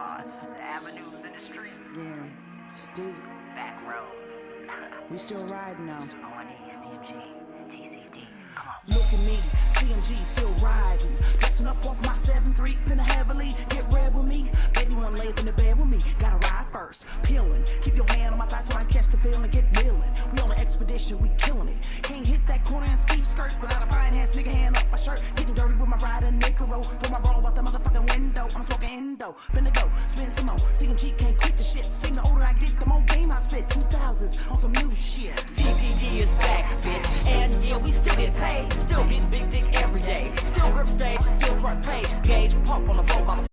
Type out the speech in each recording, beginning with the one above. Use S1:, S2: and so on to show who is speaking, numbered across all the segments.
S1: The avenues in the street.
S2: Yeah, still.
S1: Back road.
S2: We still riding now.
S1: On CMG, TCD. Come on.
S2: Look at me, CMG still riding. Dressing up off my 7-3, finna heavily get rev with me. Baby wanna lay up in the bed with me. Gotta ride first, peeling. Keep your hand on my thigh so I can catch the feeling, get reeling. We on an expedition, we killing it. Can't hit that corner and ski skirt without a fine hands, nigga hand up my shirt. Getting dirty with my rider, nigga roll. Throw my bra out the motherfucking window. I'm smoking endo, finna go, spin some more. CMG can't quit the shit. Seem the older I get, the more game I spit. 2000s on some new shit.
S3: TCD is back, bitch. And yeah, we still get paid. Still getting big dick every day. Still grip stage, still front page. Gauge, pump on the phone by the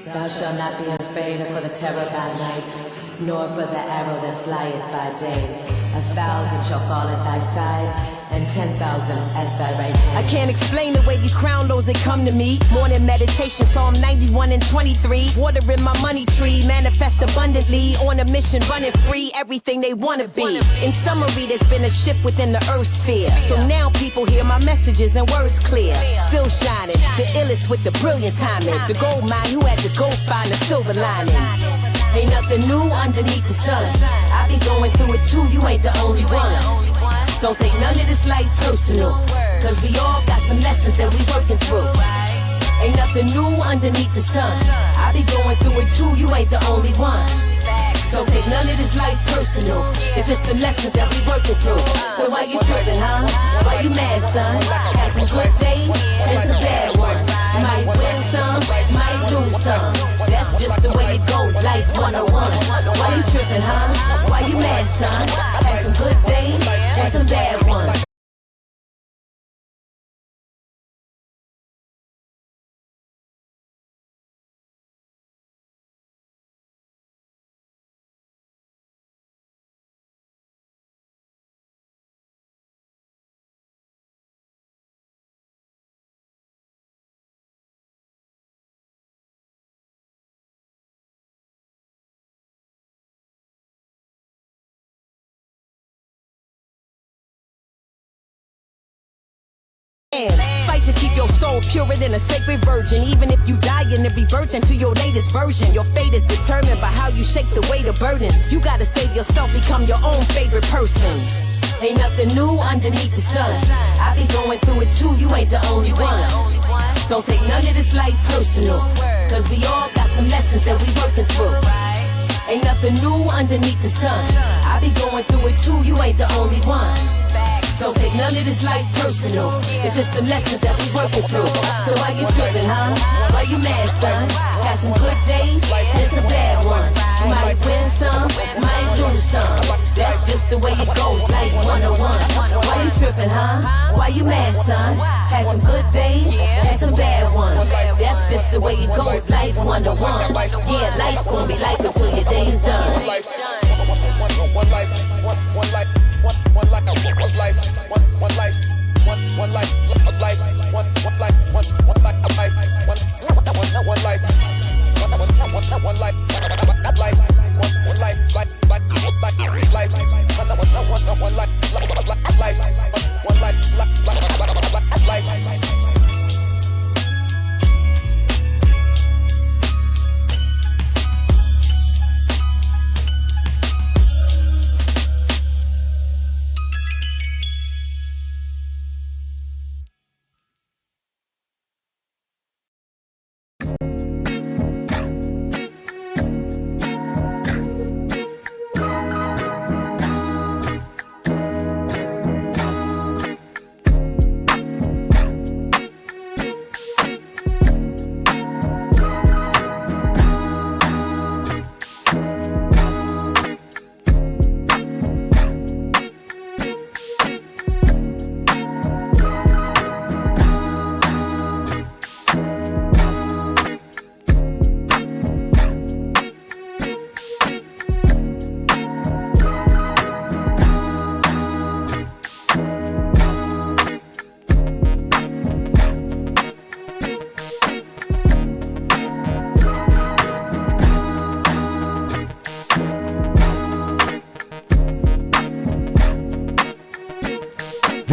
S4: Thou shalt not be afraid for the terror by night, nor for the arrow that flieth by day. 1,000 shall fall at thy side, and 10,000 at thy right hand.
S5: I can't explain the way these crown lows they come to me. Morning meditation, Psalm 91 and 23. Watering my money tree, manifest abundantly. On a mission, running free, everything they wanna be. In summary, there's been a shift within the earth sphere. So now people hear my messages and words clear. Still shining, the illest with the brilliant timing. The gold mine who had to go find a silver lining.
S4: Ain't nothing new underneath the sun. I be going through it too, you ain't the only one. Don't take none of this life personal, cause we all got some lessons that we working through. Ain't nothing new underneath the sun. I be going through it too, you ain't the only one. Don't take none of this life personal, it's just the lessons that we working through. So why you tripping, huh? Why you mad, son? Had some good days and some bad ones. Might win some, might lose some. That's just the way it goes, life 101. Why you tripping, huh? Why you mad, son? Had some good days and some bad ones.
S5: Fight to keep your soul purer than a sacred virgin. Even if you die and rebirth into your latest version, your fate is determined by how you shake the weight of burdens. You gotta save yourself, become your own favorite person.
S4: Ain't nothing new underneath the sun. I be going through it too, you ain't the only one. Don't take none of this life personal, cause we all got some lessons that we working through. Ain't nothing new underneath the sun. I be going through it too, you ain't the only one. Don't take none of this life personal, it's just the lessons that we working through. So why you tripping, huh? Why you mad, son? Had some good days and some bad ones. You might win some, might lose some. That's just the way it goes, life 101. Why you tripping, huh? Why you mad, son? Had some good days and some bad ones. That's just the way it goes, life 101. Yeah, life gonna be life until your day's done.
S6: One life, one life, one life, one life, one life, one life, one life, a life, one life, one life, a life, one life, one life, life, one life, life, life, life.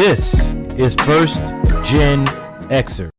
S7: This is First Gen Xer.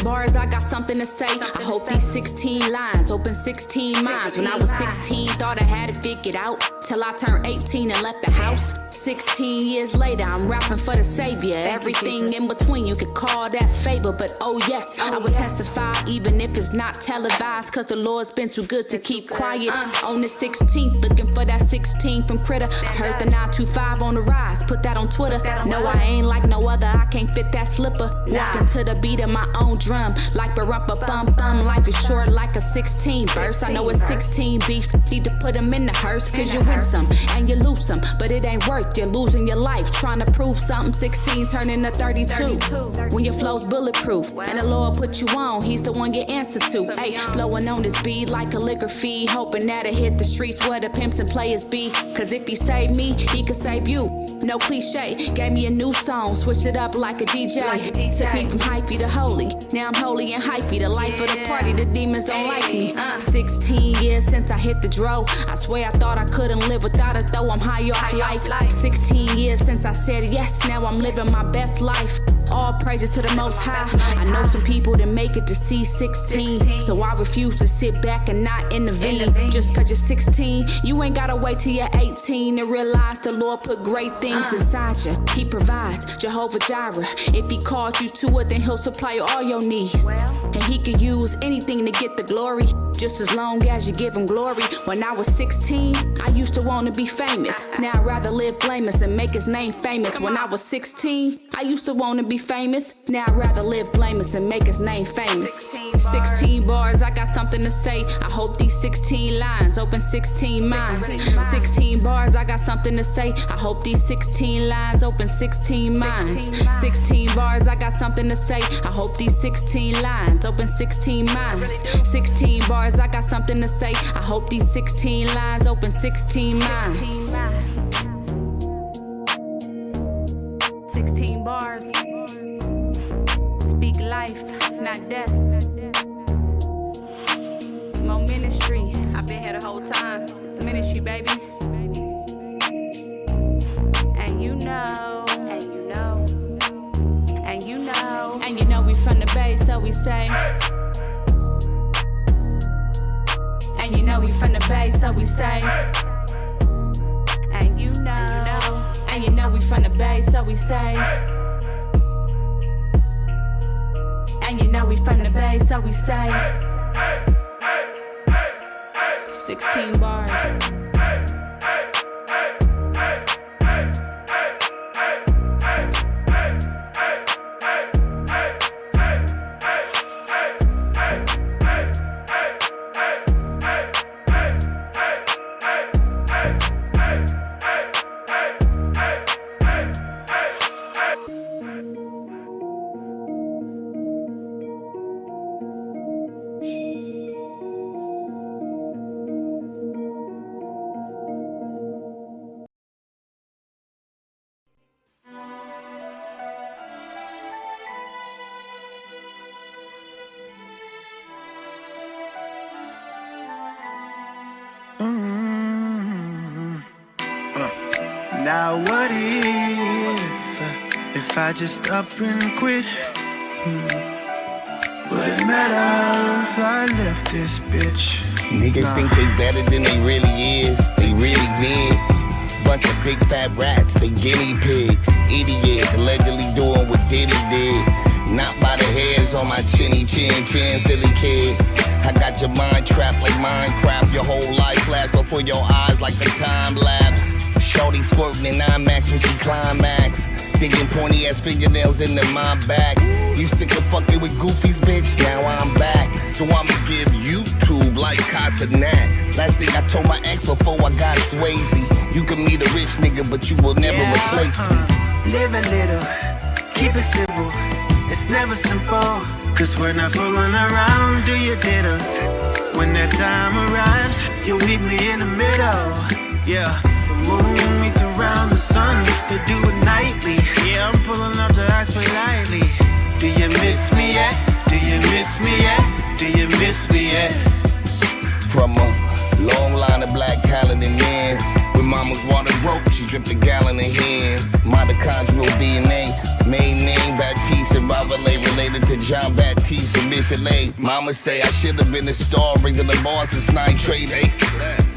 S2: Bars, I got something to say. I hope these 16 lines open 16 minds. When I was 16, thought I had it figured out. Till I turned 18 and left the house. 16 years later, I'm rapping for the savior. Everything in between, you could call that favor. But oh yes, I would testify even if it's not televised. Cause the Lord's been too good to keep quiet. On the 16th, looking for that 16 from Critter. I heard the 925 on the rise, put that on Twitter. No, I ain't like no other, I can't fit that slipper. Walking to the beat of my own drum, like barumpa bum bum. Life is short like a 16 verse. I know it's 16 beefs, need to put them in the hearse. Cause you win some and you lose some, but it ain't worth you're losing your life trying to prove something. 16 turning to 32 when your flow's bulletproof and the Lord put you on, he's the one you answer to. Hey, flowing on this beat like calligraphy, hoping that it hit the streets where the pimps and players be. Cause if he saved me, he could save you. No cliche, gave me a new song, switched it up like a DJ. Took me from hypey to holy, now I'm holy and hypey. The life of the party, the demons don't like me. 16 years since I hit the dro, I swear I thought I couldn't live without it, though I'm high off life. 16 years since I said yes, now I'm living my best life. All praises to the Most High. I know some people that make it to see 16, so I refuse to sit back and not intervene. Just cause you're 16, you ain't gotta wait till you're 18 to realize the Lord put great things inside you. He provides, Jehovah Jireh. If he called you to it, then he'll supply all your needs. And he can use anything to get the glory, just as long as you give him glory. When I was 16, I used to want to be famous. Now I'd rather live blameless and make his name famous. When I was 16, I used to want to be famous. Now I'd rather live blameless and make his name famous. 16 bars, I got something to say. I hope these 16 lines open 16 minds. 16 bars, I got something to say. I hope these 16 lines open 16 minds. 16 bars, I got something to say. I hope these 16 lines open 16 minds. 16 bars, I got something to say. I hope these 16 lines open 16 minds. 16 bars. Speak life, not death. More ministry. I've been here the whole time. It's ministry, baby. And you know, and you know, and you know, and you know we from the Bay, so we say. And you know we from the Bay, so we say. And you know, and you know we from the Bay, so we say. And you know we from the Bay, so we say. 16 bars.
S8: Now what if I just up and quit? Would it matter if I left this bitch?
S9: Niggas think they better than they really is. They really big. Bunch of big fat rats, they guinea pigs. Idiots, allegedly doing what Diddy did. Not by the hairs on my chinny chin, silly kid. I got your mind trapped like Minecraft. Your whole life flash before your eyes like a time lapse. Shorty squirting in IMAX when she climax. Digging pointy ass fingernails into my back. You sick of fucking with goofies, bitch? Now I'm back. So I'ma give YouTube like Casanat. Last thing I told my ex before I got Swayze. You can meet a rich nigga, but you will never replace me.
S8: Live a little, keep it simple. It's never simple. Cause we're not fooling around, do your diddles. When that time arrives, you'll meet me in the middle. Yeah, the moon meets around the sun, they do it nightly. Yeah, I'm pulling up to ask politely. Do Do you miss me yet? Do you miss me yet? Do you miss me yet?
S9: From a long line of black talented men, when mama's water broke, she dripped a gallon of hen. Mitochondrial DNA, main name Baptiste and Rabelais, related to John Baptiste and Michelet. Mama say I should have been a star, raising the bar since 9 trade days.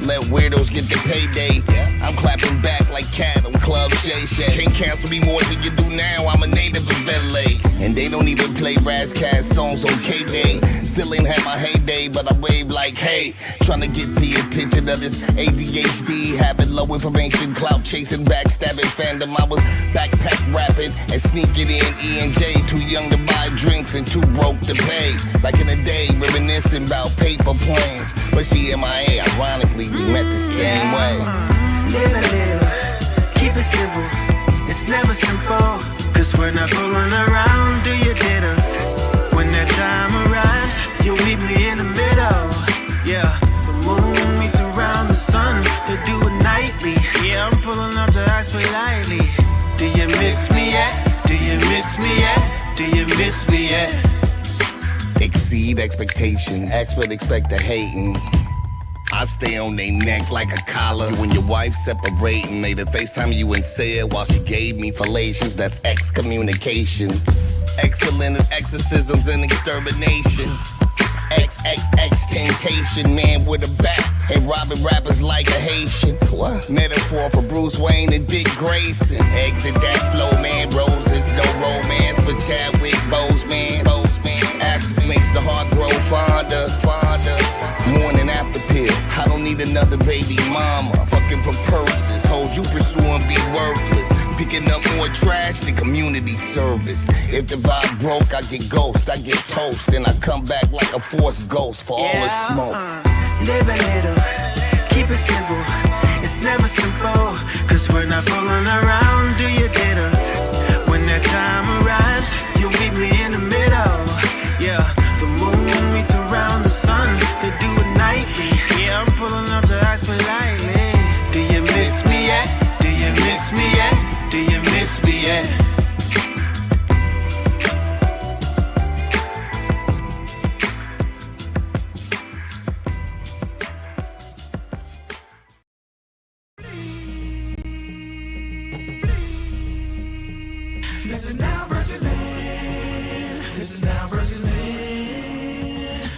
S9: Let weirdos get the payday. I'm clapping back like cat on Club Shay Shay. Can't cancel me more than you do now, I'm a native of LA. And they don't even play Razzcast songs on K-Day. Still ain't had my heyday, but I wave like hey. Trying to get the attention of this ADHD, having low information, clout chasing, backstabbing fandom. I was backpack rapping and sneaking in E&J. Too young to buy drinks and too broke to pay. Back in the day, reminiscing about paper planes. But she MIA, ironically, we met the same way.
S8: Live a little, keep it simple. It's never simple, cause we're not fooling around. Do you did us? When that time arrives, you'll meet me in the middle. Yeah, the moon meets around the sun. They do it nightly. Yeah, I'm pulling up to ask politely. Do you miss me yet? Do you miss me yet? Do you miss me yet?
S9: Exceed expectation, expert expect the hating. I stay on they neck like a collar. You and your wife separating, made a FaceTime you and said while she gave me fallations. That's excommunication. Excellent at exorcisms and extermination. XXX temptation, man with a bat. And robbing rappers like a Haitian. What? Metaphor for Bruce Wayne and Dick Grayson. Exit that flow, man. Roses, no romance for Chadwick Boseman. Absence makes the heart grow fonder. Morning after pill. I don't need another baby mama. Fucking for purses. Hoes you pursuing be worthless. Picking up more trash than community service. If the vibe broke, I get ghost. I get toast. Then I come back like a force ghost for all the smoke.
S8: Live a little, keep it simple. It's never simple, cause we're not fooling around. Do you did us? When that time arrives, you'll meet me in the middle. Yeah, the moon meets around the sun. They do it nightly. Yeah, I'm pulling up to ask politely. Do you miss me yet? Do you miss me yet? Do you miss me yet?
S2: This is now versus then. This is now versus then.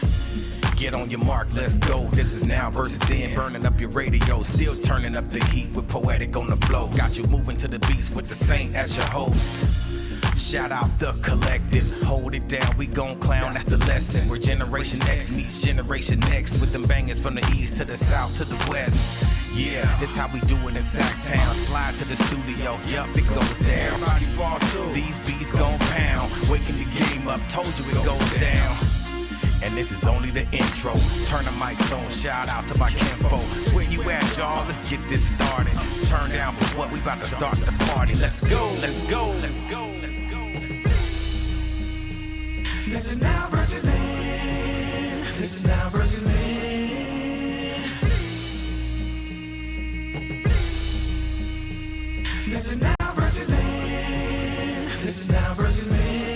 S10: Get on your mark, let's go. This is now versus then. Burning up your radio, still turning up the heat with Poetic on the flow. Got you moving to the beats with the Saint as your host. Shout out the collective, hold it down, we gon' clown, that's the lesson. We're Generation X meets Generation Next, with them bangers from the east to the south to the west. Yeah, this how we do it in Sacktown. Slide to the studio, yup, it goes down. These beats gon' pound, waking the game up, told you it goes down. And this is only the intro. Turn the mics on, shout out to my kinfo. Where you at, y'all? Let's get this started. Turn down for what? We about to start the party. Let's go, let's go, let's go, let's go, let's go.
S2: This is now versus then. This is now versus then. This is now versus then. This is now versus then.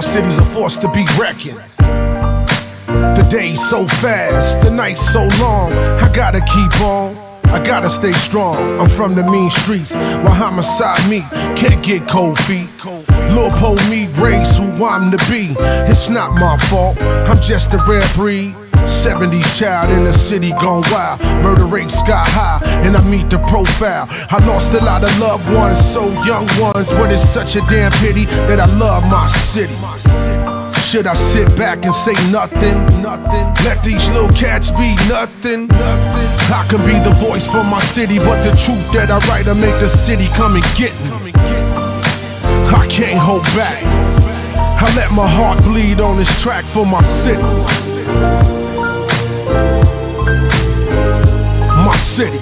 S11: City's a force to be reckoned. The day's so fast, the night's so long. I gotta keep on, I gotta stay strong. I'm from the mean streets, while homicide me can't get cold feet. Lil' Po me race who I'm to be. It's not my fault, I'm just a rare breed. 70s child in the city gone wild. Murder rate sky high, and I meet the profile. I lost a lot of loved ones, so young ones. But it's such a damn pity that I love my city. Should I sit back and say nothing? Let these little cats be nothing. I can be the voice for my city, but the truth that I write will make the city come and get me. I can't hold back. I let my heart bleed on this track for my city. My city.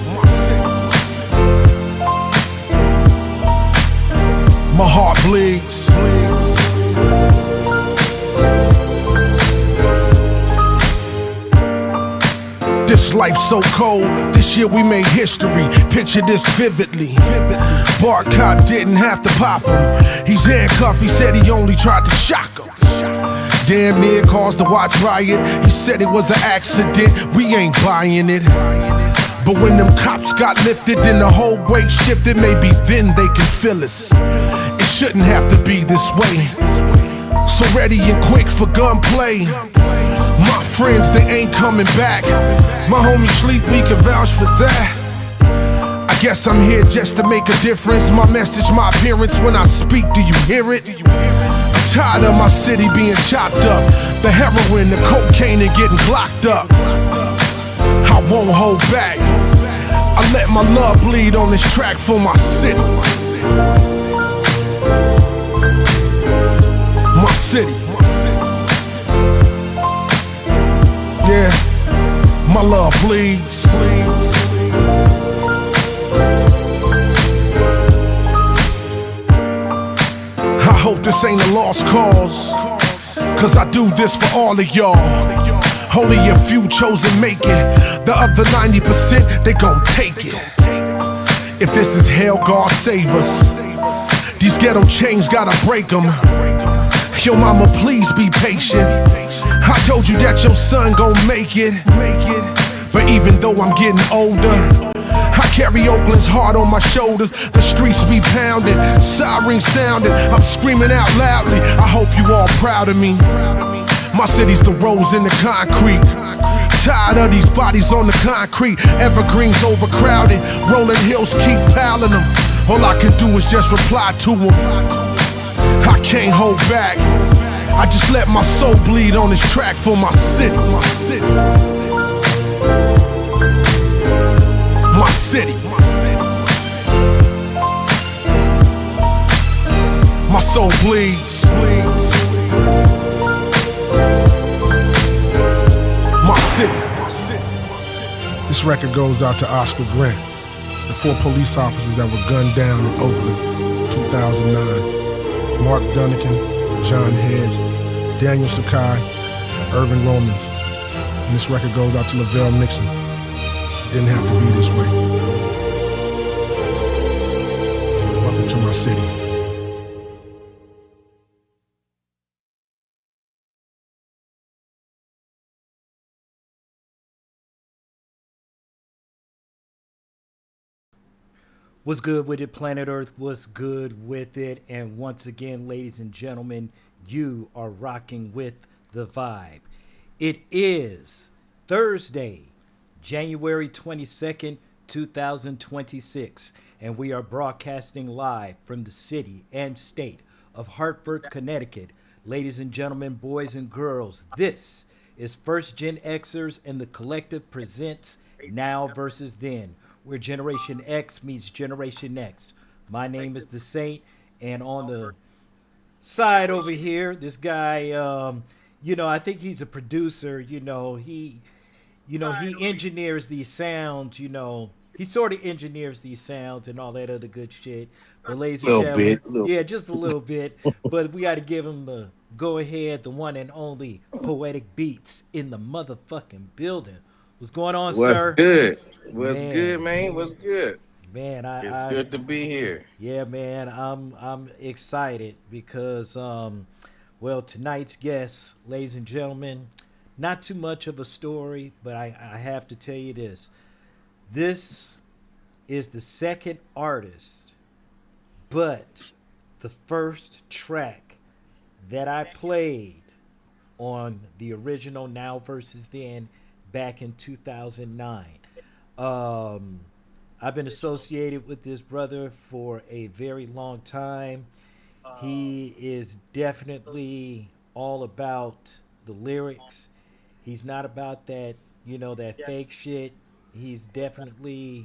S11: My heart bleeds. This life so cold, this year we made history. Picture this vividly. Bart cop didn't have to pop him. He's handcuffed, he said he only tried to shock him. Damn near caused the watch riot. He said it was an accident, we ain't buying it. But when them cops got lifted and the whole weight shifted, maybe then they can feel us. It shouldn't have to be this way. So ready and quick for gunplay. My friends, they ain't coming back. My homies sleep, we can vouch for that. I guess I'm here just to make a difference. My message, my appearance, when I speak, do you hear it? I'm tired of my city being chopped up. The heroin, the cocaine, and getting glocked up. I won't hold back. I let my love bleed on this track for my city. My city. Yeah, my love bleeds. I hope this ain't a lost cause, cause I do this for all of y'all. Only a few chosen make it. The other 90%, they gon' take it. If this is hell, God save us. These ghetto chains gotta break them. Yo mama, please be patient. I told you that your son gon' make it. But even though I'm getting older, I carry Oakland's heart on my shoulders. The streets be pounding, sirens sounding. I'm screaming out loudly. I hope you all proud of me. My city's the rose in the concrete. Tired of these bodies on the concrete. Evergreens overcrowded. Rolling hills keep piling them. All I can do is just reply to them. I can't hold back. I just let my soul bleed on this track for my city. My city. My city. My soul bleeds. My city. This record goes out to Oscar Grant, the 4 police officers that were gunned down in Oakland, 2009. Mark Dunnigan, John Hedge, Daniel Sakai, Irvin Romans. And this record goes out to Lavelle Nixon. Didn't have to be this way. Welcome to my city.
S7: What's good with it, planet Earth? What's good with it? And once again, ladies and gentlemen, you are rocking with the vibe. It is Thursday, January 22nd, 2026, and we are broadcasting live from the city and state of Hartford, Connecticut. Ladies and gentlemen, boys and girls, this is First Gen Xers and the Collective presents Now versus Then, where Generation X meets Generation X. My name is The Saint, and on the side over here, this guy, I think he's a producer. He engineers these sounds. He sort of engineers these sounds and all that other good shit. But ladies and gentlemen, yeah, just a little bit. But we got to give him the go ahead, the one and only Poetic Beats in the motherfucking building. What's going on, sir?
S9: What's good? What's good, man? What's good?
S7: Man,
S9: it's good to be here.
S7: Yeah, man, I'm excited because tonight's guest, ladies and gentlemen, not too much of a story, but I have to tell you this. This is the second artist, but the first track that I played on the original Now versus Then back in 2009. I've been associated with this brother for a very long time. He is definitely all about the lyrics. He's not about that, that fake shit. He's definitely,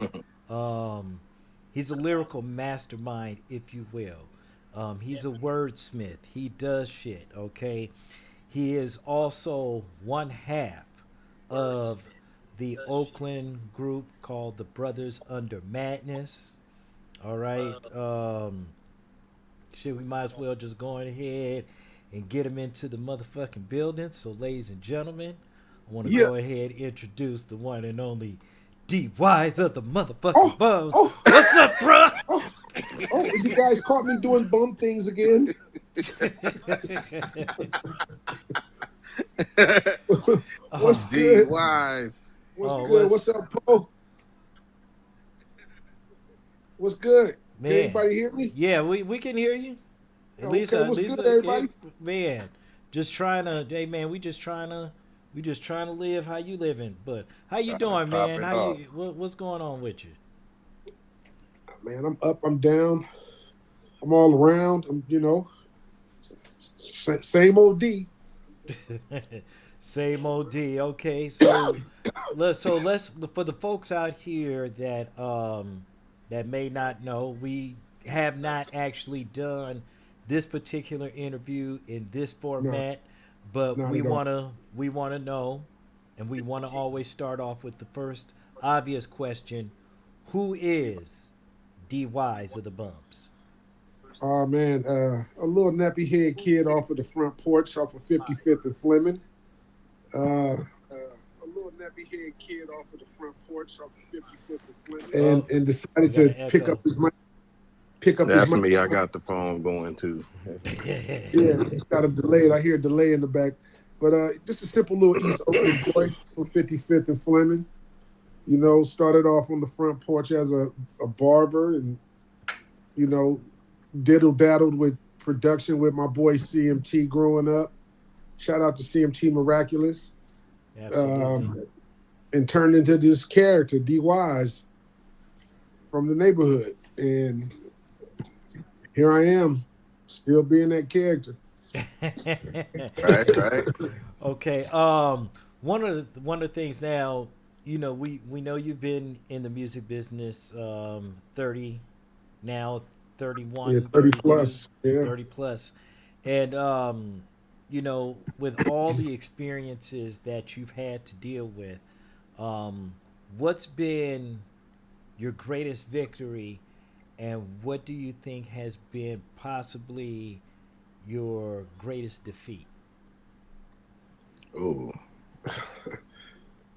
S7: he's a lyrical mastermind, if you will. He's a wordsmith. He does shit. Okay. He is also one half of the Oakland group called the Brothers Under Madness. All right. Shit, we might as well just go ahead and get him into the motherfucking building. So, ladies and gentlemen, I want to
S11: Yeah.
S7: go ahead and introduce the one and only D'Wyze of the
S11: Oh,
S7: motherfucking B.U.M.S.
S11: oh,
S7: What's up, bro?
S11: oh, oh! You guys caught me doing bum things again. What's
S9: D
S11: good?
S9: Wise.
S11: What's
S7: Oh,
S11: good? What's
S7: what's
S11: up, Poe? What's good? Can
S7: man?
S11: anybody hear me?
S7: Yeah, we can hear you.
S11: Okay,
S7: At
S11: what's
S7: least,
S11: good,
S7: yeah,
S11: everybody?
S7: man. Just trying to, hey man, we just trying to live how you living. But how you
S9: Trying to
S7: doing,
S9: top
S7: man?
S9: it
S7: How
S9: off.
S7: you? What's going on with you?
S11: Man, I'm up, I'm down, I'm all around. Same old D.
S7: Same old D. Okay, so let's for the folks out here that may not know, we have not actually done this particular interview in this
S11: No,
S7: format, but
S11: not at all.
S7: we wanna know, and we wanna always start off with the first obvious question: Who is D Wise of the Bumps?
S11: Oh man, a little nappy head kid off of the front porch off of 55th and Fleming. A little nappy head kid off of the front porch off of 55th and Fleming.
S7: Oh,
S11: And
S7: we
S11: decided
S7: got
S11: to
S7: an echo.
S11: pick up his
S9: That's
S11: mic.
S9: me. I got the phone going too.
S11: Yeah, got a delay. I hear a delay in the back. But just a simple little East Oakland boy from 55th and Fleming. Started off on the front porch as a barber and, you know, diddle daddled with production with my boy CMT growing up. Shout out to CMT Miraculous.
S7: Absolutely.
S11: Um, and turned into this character, D Wise, from the neighborhood. And here I am, still being that character.
S9: Right, right.
S7: Okay. One of the things now, we know you've been in the music business 30 now,
S11: Yeah,
S7: 31,
S11: 30
S7: 32,
S11: plus. Yeah.
S7: 30 plus. And with all the experiences that you've had to deal with, um what's been your greatest victory, and what do you think has been possibly your greatest defeat?
S9: Oh,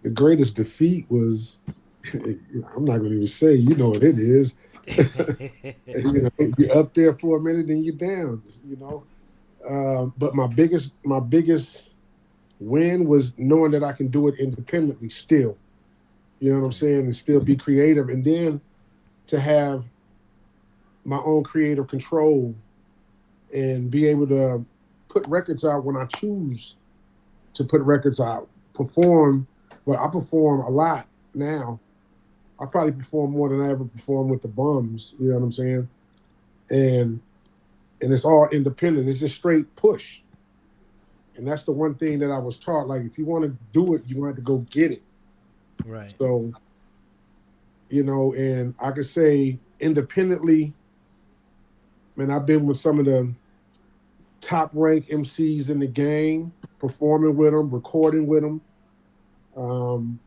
S11: The greatest defeat was, I'm not going to even say, you know what it is. You're up there for a minute, then you're down. But my biggest win was knowing that I can do it independently still. You know what I'm saying? And still be creative. And then to have my own creative control and be able to put records out when I choose to put records out, perform. But I perform a lot now. I probably perform more than I ever performed with the Bums. You know what I'm saying? And it's all independent. It's just straight push. And that's the one thing that I was taught. Like, if you want to do it, you have to go get it.
S7: Right.
S11: So, and I could say independently, man, I've been with some of the top ranked MCs in the game, performing with them, recording with them. Um,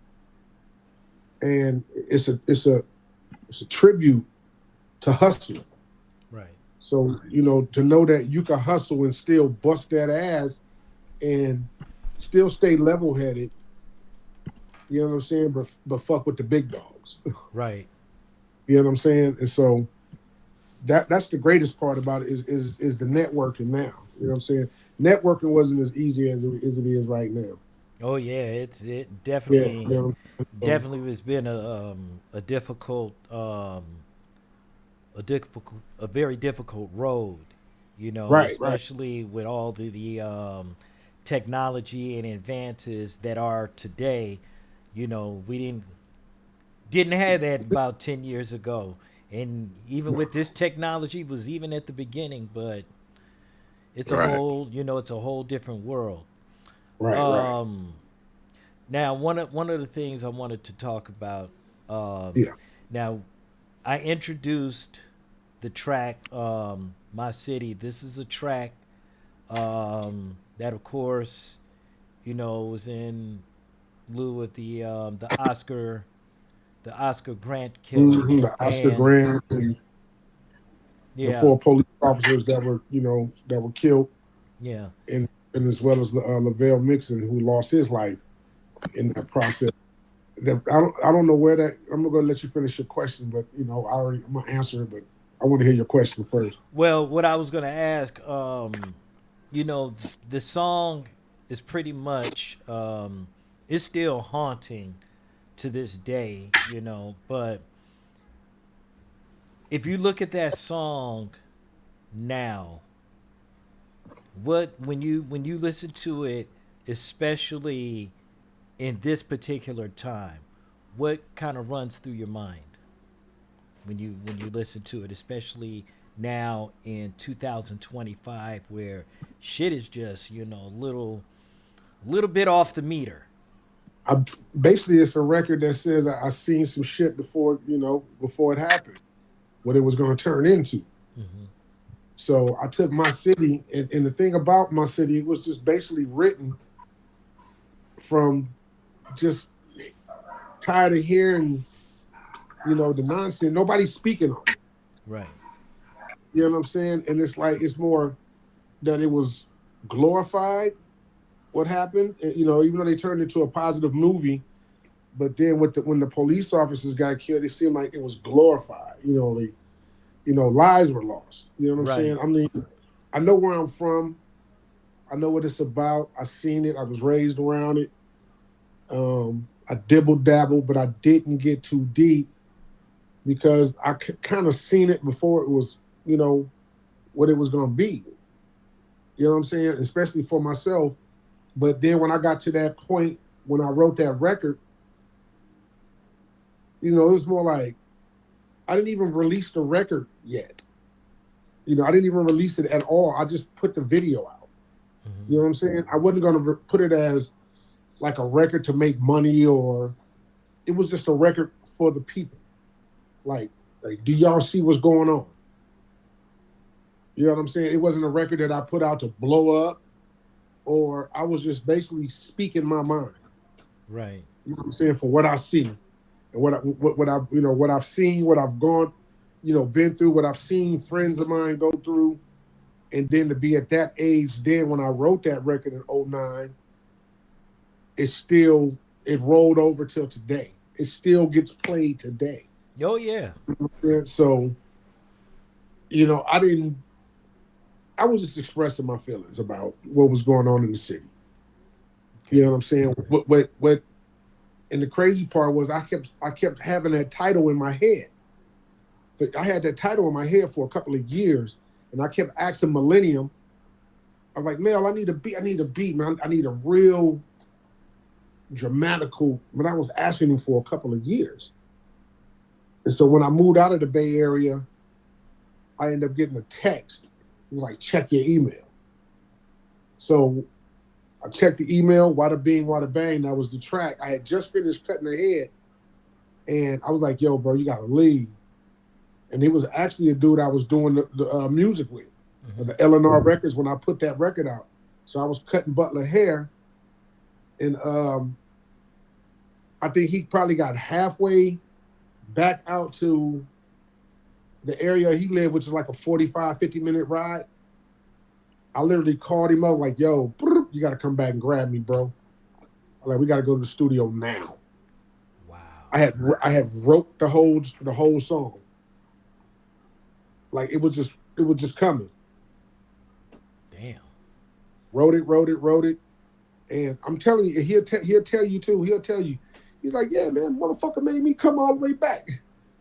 S11: and it's a tribute to hustle.
S7: Right.
S11: So, to know that you can hustle and still bust that ass and still stay level headed, you know what I'm saying? But fuck with the big dogs.
S7: Right.
S11: You know what I'm saying? And so that's the greatest part about it is the networking now. You know what I'm saying? Networking wasn't as easy as it is right now.
S7: Oh yeah, it
S11: Yeah,
S7: definitely
S11: you know what I'm saying? So,
S7: definitely has been a difficult a very difficult road,
S11: right.
S7: especially with all the technology and advances that are today. We didn't have that about 10 years ago, and even
S11: No,
S7: with this technology was even at the beginning, but
S9: right.
S7: it's a whole different world.
S11: right.
S7: um Now, one of the things I wanted to talk about.
S11: Yeah.
S7: Now, I introduced the track My City. This is a track that, of course, was in lieu of the Oscar Grant killing,
S11: The Oscar
S7: and
S11: Grant and the
S7: yeah,
S11: four police officers that were, that were killed,
S7: yeah.
S11: and as well as Lavelle Mixon, who lost his life in that process. I don't know where that. I'm gonna let you finish your question, but I'm gonna answer it, but I want to hear your question first.
S7: Well, what I was gonna ask, you know, the song is pretty much it's still haunting to this day, but if you look at that song now, what when you listen to it, especially in this particular time, what kind of runs through your mind when you listen to it, especially now in 2025, where shit is just little bit off the meter.
S11: I Basically, it's a record that says I seen some shit before, before it happened, what it was going to turn into. So I took My City, and the thing about My City, it was just basically written from just tired of hearing, the nonsense. Nobody's speaking on it.
S7: Right.
S11: You know what I'm saying? And it's like it's more that it was glorified what happened. Even though they turned it into a positive movie, but then when the police officers got killed, it seemed like it was glorified. Lives were lost. You know what I'm
S7: Right.
S11: saying? I mean, I know where I'm from. I know what it's about. I seen it. I was raised around it. I dibble dabble, but I didn't get too deep because I kind of seen it before it was, what it was going to be. You know what I'm saying? Especially for myself. But then when I got to that point, when I wrote that record, it was more like I didn't even release the record yet. I didn't even release it at all. I just put the video out. You know what I'm saying? I wasn't going to put it as like a record to make money, or it was just a record for the people. Like, do y'all see what's going on? You know what I'm saying? It wasn't a record that I put out to blow up, or I was just basically speaking my mind.
S7: Right.
S11: You know what I'm saying? For what I see and what I've seen, what I've gone, been through, what I've seen friends of mine go through, and then to be at that age, then when I wrote that record in '09, it rolled over till today. It still gets played today.
S7: Oh yeah.
S11: And so, I didn't. I was just expressing my feelings about what was going on in the city. You know what I'm saying? What and the crazy part was I kept having that title in my head. I had that title in my head for a couple of years, and I kept asking Millennium. I was like, Mel, I need a beat. I need a beat, man. I need a real dramatical. But I was asking him for a couple of years, and so when I moved out of the Bay Area, I ended up getting a text. It was like, check your email. So I checked the email. Wada Bing, Wada Bang. That was the track. I had just finished cutting the head, and I was like, yo, bro, you gotta leave. And he was actually a dude I was doing the music with, the L&R Records, when I put that record out. So I was cutting Butler hair, and I think he probably got halfway back out to the area he lived, which is like a 45, 50-minute ride. I literally called him up like, yo, you got to come back and grab me, bro. I'm like, we got to go to the studio now.
S7: Wow.
S11: I had wrote the whole song. Like it was just coming.
S7: Damn.
S11: Wrote it. And I'm telling you, he'll tell you too. He'll tell you. He's like, yeah, man, motherfucker made me come all the way back.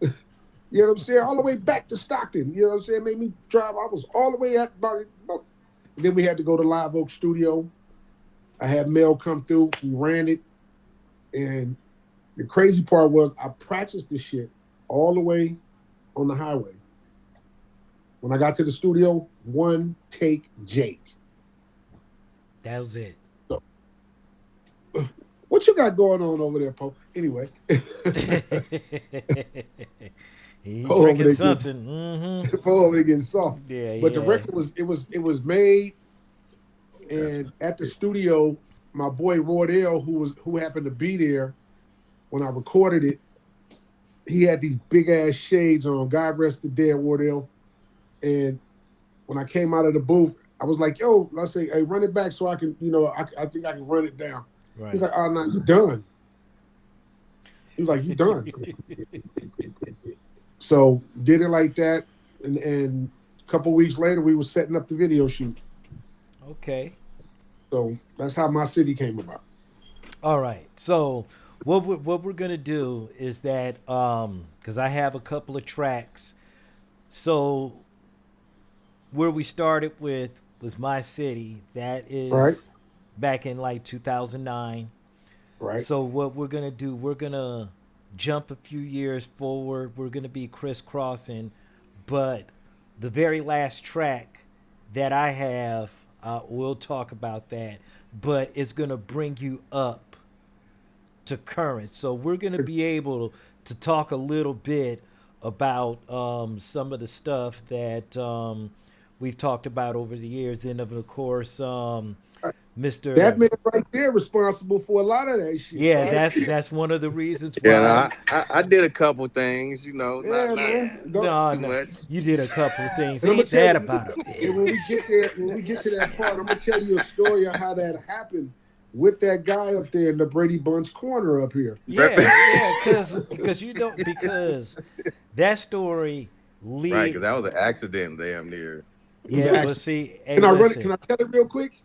S11: You know what I'm saying? All the way back to Stockton. You know what I'm saying? Made me drive. I was all the way at about. And then we had to go to Live Oak Studio. I had Mel come through. We ran it. And the crazy part was I practiced this shit all the way on the highway. When I got to the studio, one take Jake.
S7: That was it.
S11: So, what you got going on over there, Poe? Anyway.
S7: He
S11: Pour over
S7: drinking
S11: there
S7: something. Mm-hmm.
S11: pour over there getting soft.
S7: Yeah,
S11: But the
S7: yeah.
S11: record was made, and at the studio, my boy Wardell, who happened to be there when I recorded it, he had these big ass shades on. God rest the dead, Wardell. And when I came out of the booth, I was like, "Yo, let's say, hey, run it back so I can, I think I can run it down." He's
S7: Right.
S11: like, "Oh no, you done." He was like, "You done." So did it like that, and a couple weeks later, we were setting up the video shoot.
S7: Okay.
S11: So that's how my city came about.
S7: All right. So what we're gonna do is that because I have a couple of tracks. So where we started with was My City. That
S11: Right,
S7: is back in like 2009.
S11: right.
S7: So what we're gonna do, we're gonna jump a few years forward. We're gonna be crisscrossing, but the very last track that I have, we'll talk about that. But it's gonna bring you up to current. So we're gonna be able to talk a little bit about some of the stuff that we've talked about over the years. And of course,
S11: That
S7: Mr.
S11: man right there responsible for a lot of that shit,
S7: Yeah,
S11: right?
S7: that's one of the reasons
S9: Yeah, no,
S7: why.
S9: I did a couple things,
S11: Yeah,
S9: not
S11: man.
S7: No,
S9: too
S7: no,
S9: much.
S7: you did a couple of things.
S11: And I'm gonna
S7: Ain't
S11: tell
S7: that
S11: you,
S7: about a
S11: and when we get there, when we get to that part, I'm gonna tell you a story of how that happened with that guy up there in the Brady Bunch corner up here.
S7: Yeah, yeah, because you don't because that story
S9: Right, because
S7: lead.
S9: that was an accident damn near.
S11: It was an
S7: Yeah, but
S11: accident.
S7: see, hey,
S11: Can I run it?
S7: listen.
S11: Can I tell it real quick?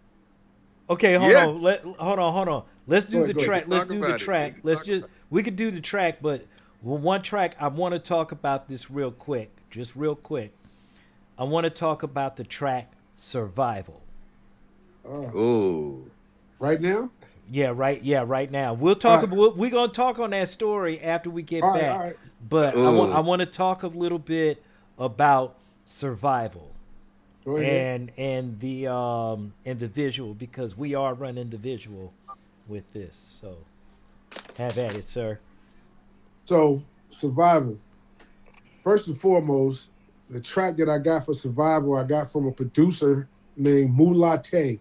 S7: Okay, hold
S9: Yeah,
S7: on. Hold on. Let's
S11: Go
S7: do
S11: ahead,
S7: the
S11: go ahead.
S7: track. Let's
S9: talk
S7: do the
S9: about it. We
S7: track.
S9: can
S7: Let's
S9: talk
S7: just
S9: about
S7: we could do the track, but one track I want to talk about this real quick, just real quick. I want to talk about the track Survival.
S9: it. Ooh.
S11: Right now?
S7: Yeah, right. Yeah, right now. We'll
S11: All
S7: talk.
S11: right,
S7: We're gonna talk on that story after we get
S11: all
S7: back.
S11: right.
S7: But I
S9: Ooh.
S7: want to talk a little bit about survival
S11: Go ahead.
S7: and the visual because we are running the visual with this. So have at it, sir.
S11: So, Survival. First and foremost, the track that I got for Survival, I got from a producer named Mulate,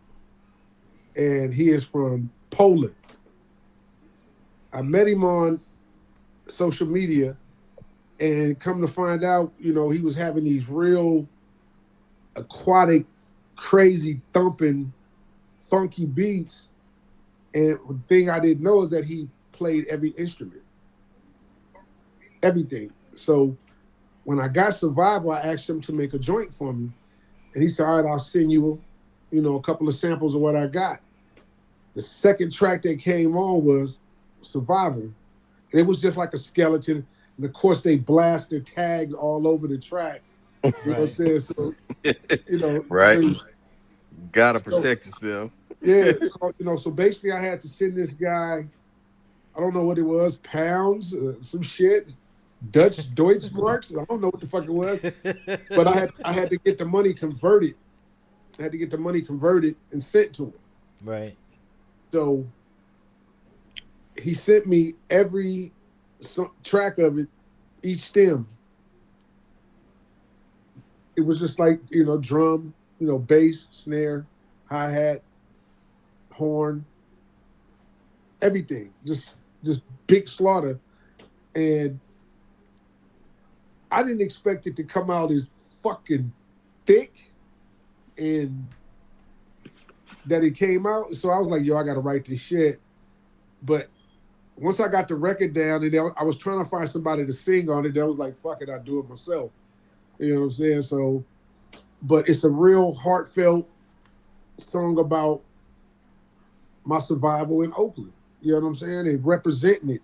S11: and he is from Poland. I met him on social media, and come to find out, he was having these real aquatic, crazy, thumping, funky beats. And the thing I didn't know is that he played every instrument, everything. So when I got Survival, I asked him to make a joint for me, and he said, "All right, I'll send you, a couple of samples of what I got." The second track that came on was Survival, and it was just like a skeleton. And of course, they blasted tags all over the track. You know what I'm
S7: Right.
S11: saying? So,
S9: Right.
S11: so,
S9: Gotta
S11: so
S9: protect yourself.
S11: yeah, so basically, I had to send this guy. I don't know what it was, pounds, some shit, Deutsch marks. I don't know what the fuck it was, but I had to get the money converted. I had to get the money converted and sent to him.
S7: Right.
S11: So he sent me every track of it, each stem. It was just like drum, bass, snare, hi hat, horn, everything. Just big slaughter, and I didn't expect it to come out as fucking thick and that it came out. So I was like, yo, I gotta write this shit. But once I got the record down, and I was trying to find somebody to sing on it, I was like, fuck it, I'll do it myself. You know what I'm saying? So, but it's a real heartfelt song about my survival in Oakland. You know what I'm saying? And representing it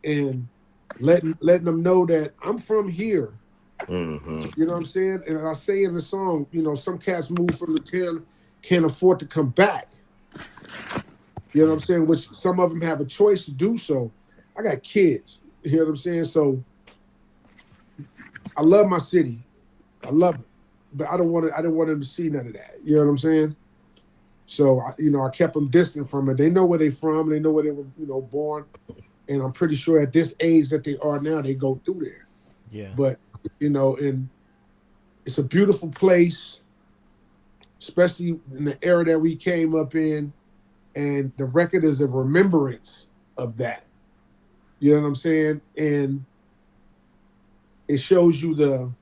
S11: and letting them know that I'm from here.
S9: Mm-hmm.
S11: You know what I'm saying? And I say in the song, some cats move from the town, can't afford to come back. You know what I'm saying? Which some of them have a choice to do so. I got kids. You know what I'm saying? So I love my city. I love it. But I didn't want them to see none of that. You know what I'm saying? So I kept them distant from it. They know where they're from. They know where they were, born. And I'm pretty sure at this age that they are now, they go through there.
S7: Yeah.
S11: But and it's a beautiful place, especially in the era that we came up in, and the record is a remembrance of that. You know what I'm saying? And it shows you the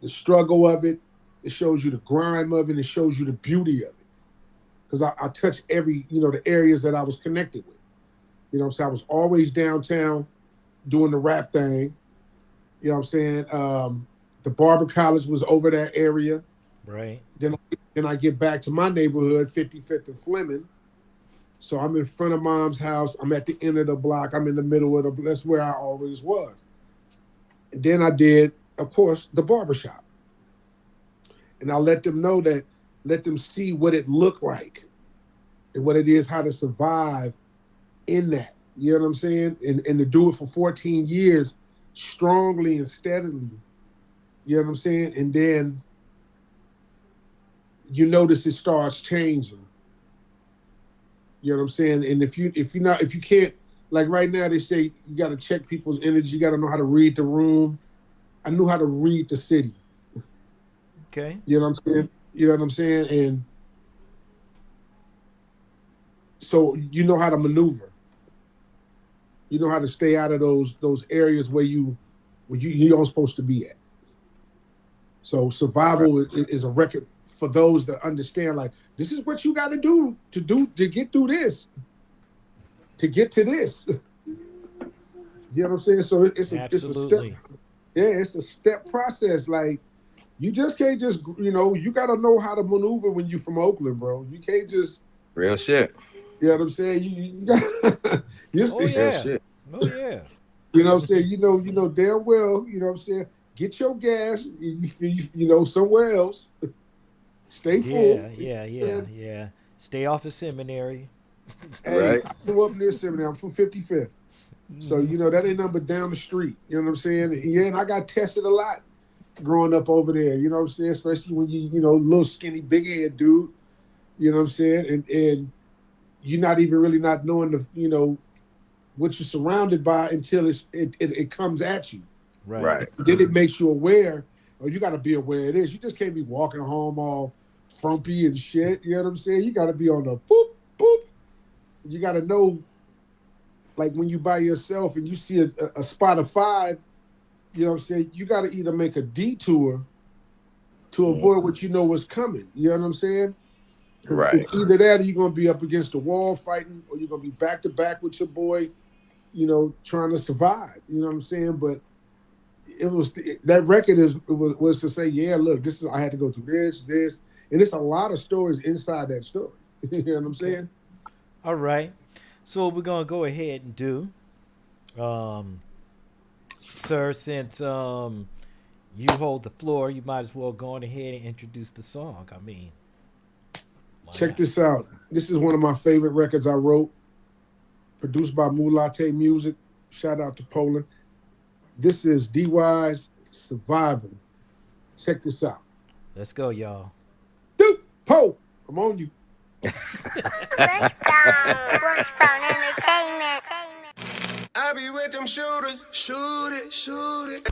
S11: struggle of it. It shows you the grime of it. It shows you the beauty of it. Because I touched every, the areas that I was connected with. You know what I'm saying? I was always downtown doing the rap thing. You know what I'm saying? The Barber College was over that area.
S7: Right.
S11: Then I get back to my neighborhood, 55th and Fleming. So I'm in front of mom's house. I'm at the end of the block. I'm in the middle of the. That's where I always was. And then I did, of course, the barbershop. And I let them see what it looked like and what it is, how to survive in that. You know what I'm saying? And to do it for 14 years strongly and steadily. You know what I'm saying? And then you notice it starts changing. You know what I'm saying? And if you can't, like right now they say you got to check people's energy, you got to know how to read the room. I knew how to read the city.
S7: Okay.
S11: You know what I'm saying? You know what I'm saying? And so you know how to maneuver. You know how to stay out of those areas where you aren't supposed to be at. So survival is a record for those that understand, like, this is what you got to do to get through this, to get to this. You know what I'm saying? So it's a step. Yeah, it's a step process. Like, you just can't just, you got to know how to maneuver when you're from Oakland, bro. You can't just.
S12: Real shit.
S11: You know what I'm saying? You got.
S7: Oh yeah. Real shit. Oh yeah.
S11: You know what I'm saying? You know damn well. You know what I'm saying? Get your gas. Somewhere else. Stay full.
S7: Yeah. Stay off of Seminary.
S11: Hey, right. I grew up near Seminary. I'm from 55th. So, that ain't nothing but down the street. You know what I'm saying? Yeah, and I got tested a lot growing up over there. You know what I'm saying? Especially when little skinny, big head dude. You know what I'm saying? And you're not even really not knowing what you're surrounded by until it comes at you.
S7: Right.
S11: Then it makes you aware, or you got to be aware it is. You just can't be walking home all frumpy and shit. You know what I'm saying? You got to be on the boop, boop. You got to know, like when you by yourself and you see a spot of 5, you know what I'm saying? You got to either make a detour to avoid what you know was coming. You know what I'm saying?
S12: Right.
S11: It's either that or you're going to be up against the wall fighting, or you're going to be back to back with your boy, trying to survive. You know what I'm saying? But it was that record was to say, yeah, look, I had to go through this, and it's a lot of stories inside that story. You know what I'm saying?
S7: All right. So what we're gonna go ahead and do, sir, since you hold the floor, you might as well go on ahead and introduce the song. I mean,
S11: check this out. This is one of my favorite records I wrote, produced by Mulate Music. Shout out to Poland. This is D'Wyze Survival. Check this out.
S7: Let's go, y'all.
S11: Dude, Poe, I'm on you.
S8: I be with them shooters. Shoot it.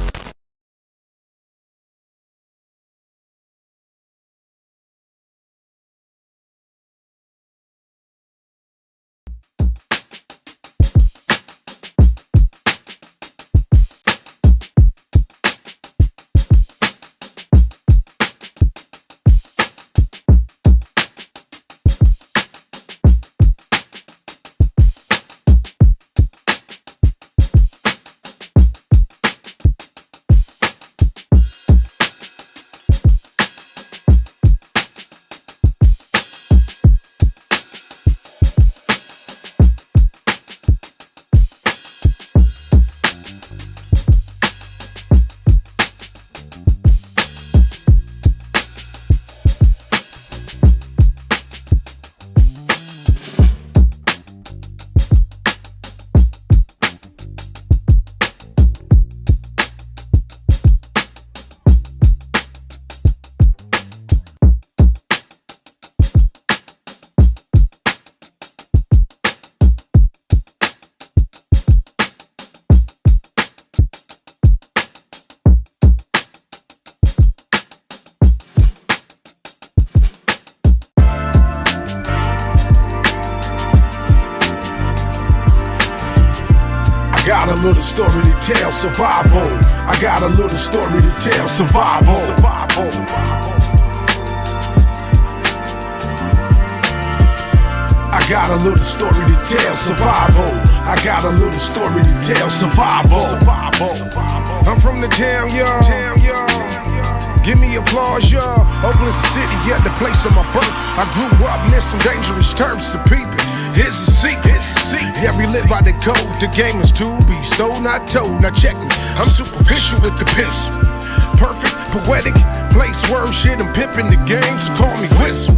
S11: little story to tell, survival. I got a little story to tell, survival. I got a little story to tell, survival. I got a little story to tell, survival. I'm from the town, y'all. Give me applause, y'all. Oakland City, yeah, the place of my birth. I grew up near some dangerous turfs of people. Here's a secret. Yeah, we live by the code. The game is to be sold, not told. Now check me, I'm superficial with the pencil. Perfect, poetic, place word shit. I'm pimping the game, so call me Whistle.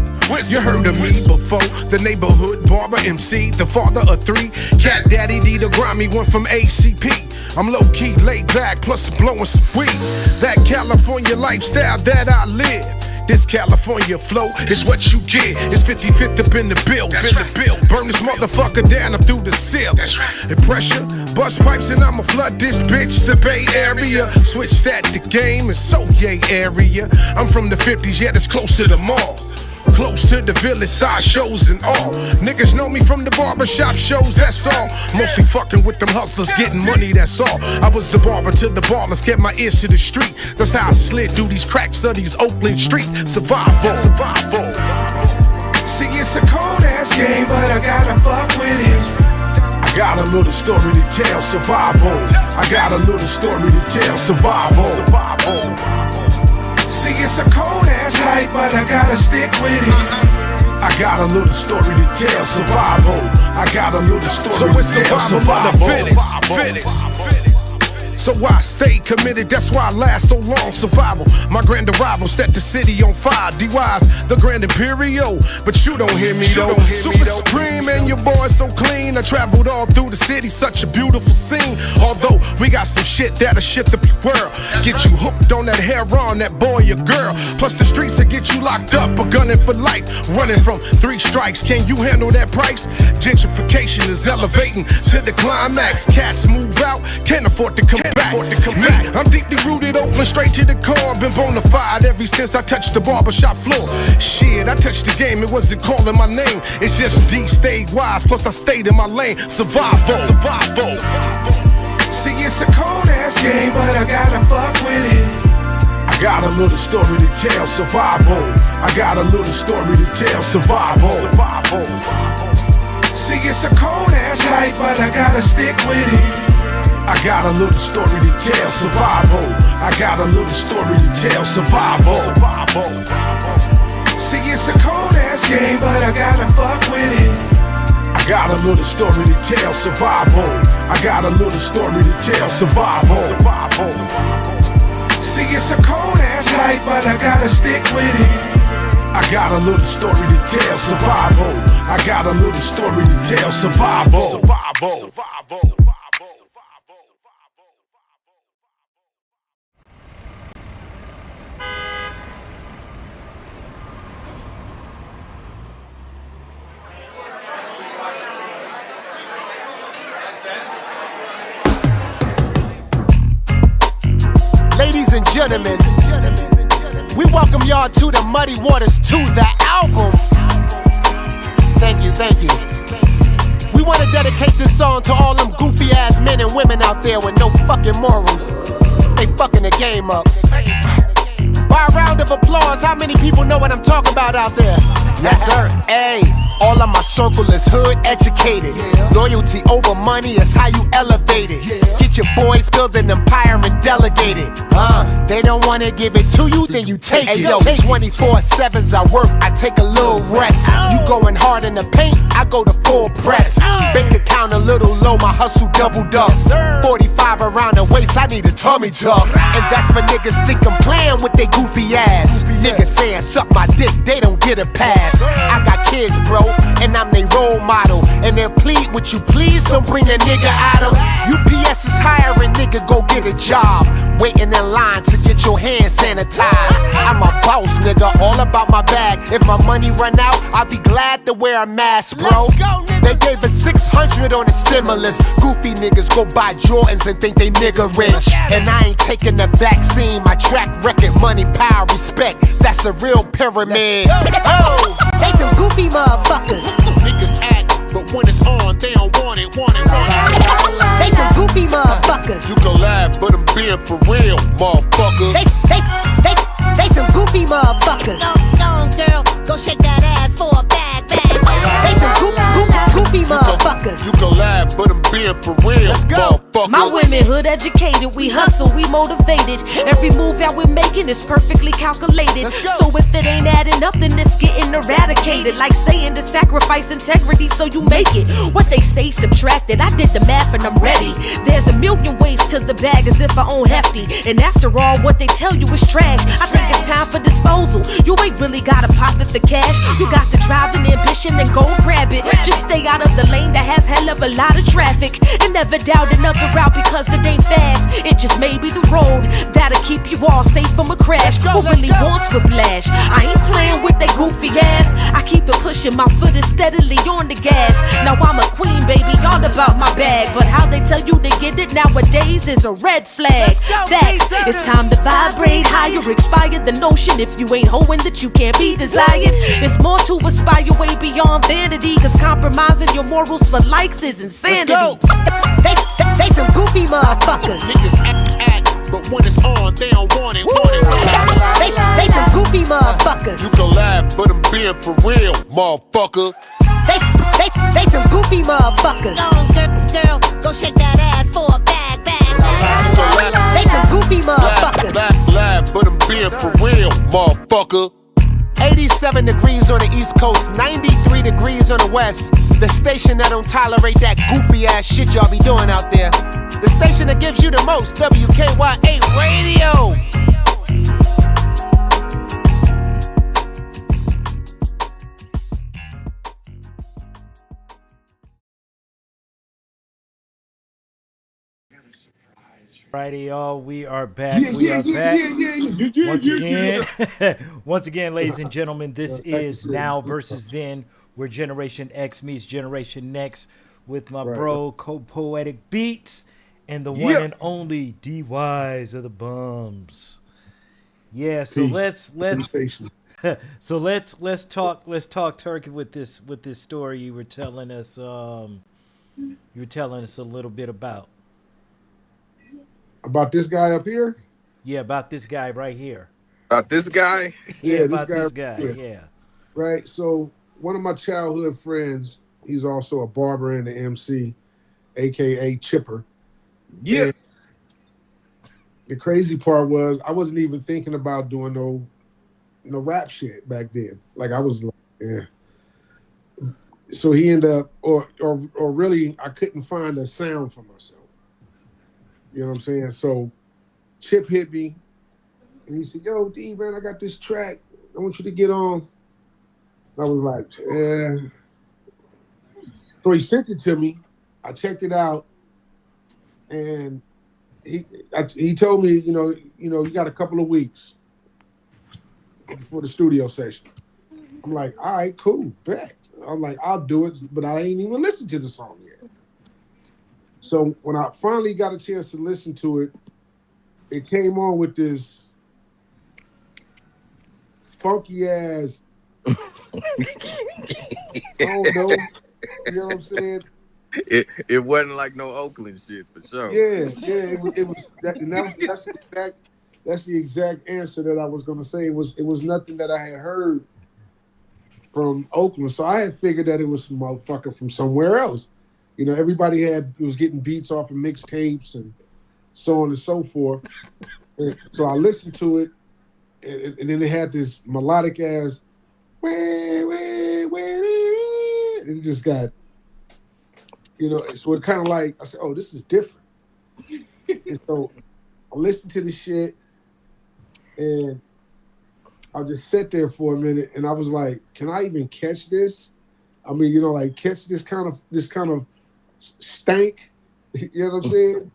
S11: You heard of me before, the neighborhood barber MC, the father of three. Cat Daddy D, the grimy one from ACP. I'm low-key, laid back, plus I'm blowing some weed. That California lifestyle that I live. This California flow is what you get. It's 50-50 up in the bill, Burn this motherfucker down up through the ceiling. And pressure, bust pipes and I'ma flood this bitch, the Bay Area. Switch that to game, it's so yay area. I'm from the 50s, yeah, that's close to the mall. Close to the village side shows and all. Niggas know me from the barbershop shows, that's all. Mostly fucking with them hustlers, getting money, that's all. I was the barber to the ballers, kept my ears to the street. That's how I slid through these cracks of these Oakland streets. Survival. See, it's a cold ass game, but I gotta fuck with it. I got a little story to tell, survival. I got a little story to tell, survival. See, it's a cold ass life, but I gotta stick with it. I got a little story to tell, survival. I got a little story to tell, survival. So I stay committed, that's why I last so long. Survival, my grand arrival set the city on fire. D'Wyze, the grand imperial, but you don't hear me though. Super supreme and your boy so clean. I traveled all through the city, such a beautiful scene. Although we got some shit that'll shit the world. Get you hooked on that heroin, that boy or girl. Plus the streets will get you locked up or gunning for life. Running from 3 strikes, can you handle that price? Gentrification is elevating to the climax. Cats move out, can't afford to come back. I'm deeply rooted, Oakland, straight to the core. Been bona fide ever since I touched the barbershop floor. Shit, I touched the game, it wasn't calling my name. It's just D stayed wise, plus I stayed in my lane. Survival. See, it's a cold ass game, but I gotta fuck with it. I got a little story to tell, survival. I got a little story to tell, survival. See, it's a cold ass life, but I gotta stick with it. I got a little story to tell, survival. I got a little story to tell, survival. See, it's a cold ass game, but I gotta fuck with it. I got a little story to tell, survival. I got a little story to tell, survival. See, it's a cold ass life, but I gotta stick with it. I got a little story to tell, survival. I got a little story to tell, survival.
S12: Ladies and gentlemen, we welcome y'all to the Muddy Waters 2, the album. Thank you. We want to dedicate this song to all them goofy ass men and women out there with no fucking morals. They fucking the game up. By a round of applause, how many people know what I'm talking about out there? Yes, sir. Hey, all of my circle is hood educated. Loyalty over money is how you elevate it. Get your boys build an empire and delegate it. They don't wanna give it to you, then you take it. Yo, 24/7s I work, I take a little rest. You going hard in the paint, I go to full press. Bank account a little low, my hustle doubled up. 45 around the waist, I need a tummy tuck. And that's for niggas think I'm playing with they goofy ass. Niggas saying suck my dick, they don't get a pass. I got kids, bro, and I'm their role model. And they'll plead with you, please don't bring a nigga out of. UPS is hiring, nigga, go get a job. Waiting in line to get your hands sanitized. I'm a boss, nigga, all about my bag. If my money run out, I'll be glad to wear a mask, bro. They gave us 600 on the stimulus. Goofy niggas go buy Jordans and think they nigga rich. And I ain't taking the vaccine. My track record, money, power, respect. That's a real pyramid.
S4: Oh, they some goofy motherfuckers.
S12: Niggas act but when it's on, they don't want it.
S5: They some goofy motherfuckers.
S6: You can laugh, but I'm being for real, motherfucker.
S5: They some goofy motherfuckers.
S4: Go on, girl, go shake that ass for a bag.
S5: They some goofy motherfuckers.
S6: You can laugh, but I'm being for real, motherfucker.
S5: My women hood educated, we hustle, we motivated. Every move that we're making is perfectly calculated. So if it ain't adding up, then it's getting eradicated. Like saying to sacrifice integrity so you make it. What they say subtracted, I did the math and I'm ready. There's a million ways to the bag as if I own hefty. And after all, what they tell you is trash. I think it's time for disposal. You ain't really gotta pop it for cash. You got the drive and ambition, then go grab it. Just stay out of the lane that has hell of a lot of traffic. And never doubt another route because it ain't fast. It just may be the road that'll keep you all safe from a crash. Who really wants whiplash? I ain't playing with that goofy ass. I keep it pushing, my foot is steadily on the gas. Now I'm a queen, baby, all about my bag. But how they tell you to get it nowadays is a red flag. Facts, it's time to vibrate higher. Expire the notion if you ain't hoeing that you can't be desired. It's more to aspire way beyond vanity. Cause compromising your morals for likes is insanity. They some goofy motherfuckers.
S12: Niggas act, but when it's on, they don't want it.
S5: They some goofy motherfuckers.
S6: You can laugh, but I'm being for real, motherfucker.
S5: They some goofy motherfuckers.
S4: Go on, girl, go shake that ass for a bag.
S5: They some goofy motherfuckers.
S6: Laugh, but I'm being for real, motherfucker.
S12: 87 degrees on the East Coast, 93 degrees on the West. The station that don't tolerate that goofy ass shit y'all be doing out there. The station that gives you the most, WKYA Radio.
S7: Friday, y'all. We are back. Once again, once again, ladies and gentlemen, this is Now versus Then, where Generation X meets Generation Next with my bro, Co-Poetic Beats, and the one and only D'Wyze of The B.U.M.S. Yeah, so let's talk turkey with this story you were telling us. You were telling us a little bit about.
S11: About this guy up here?
S7: Yeah, about this guy right here.
S13: About this guy?
S7: Yeah, about this guy. Yeah.
S11: Right. So one of my childhood friends, he's also a barber and an MC, aka Chipper.
S13: Yeah.
S11: And the crazy part was I wasn't even thinking about doing no rap shit back then. Like I was like, yeah. So he ended up, or really, I couldn't find a sound for myself. You know what I'm saying? So Chip hit me and he said, "Yo, D, man, I got this track. I want you to get on." I was like, "Yeah." So he sent it to me. I checked it out, and he told me, you got a couple of weeks before the studio session. I'm like, all right, cool, bet. I'm like, I'll do it, but I ain't even listened to the song yet. So when I finally got a chance to listen to it, it came on with this funky ass. I don't know. You know what I'm saying?
S13: It wasn't like no Oakland shit for sure.
S11: Yeah. It was that, and that's the exact answer that I was gonna say. It was nothing that I had heard from Oakland, so I had figured that it was some motherfucker from somewhere else. Everybody was getting beats off of mixtapes and so on and so forth. And so I listened to it, and then it had this melodic ass, and it just got, so it kind of like, I said, oh, this is different. And so I listened to the shit, and I just sat there for a minute, and I was like, can I even catch this? I mean, like catch this kind of stank, you know what I'm saying?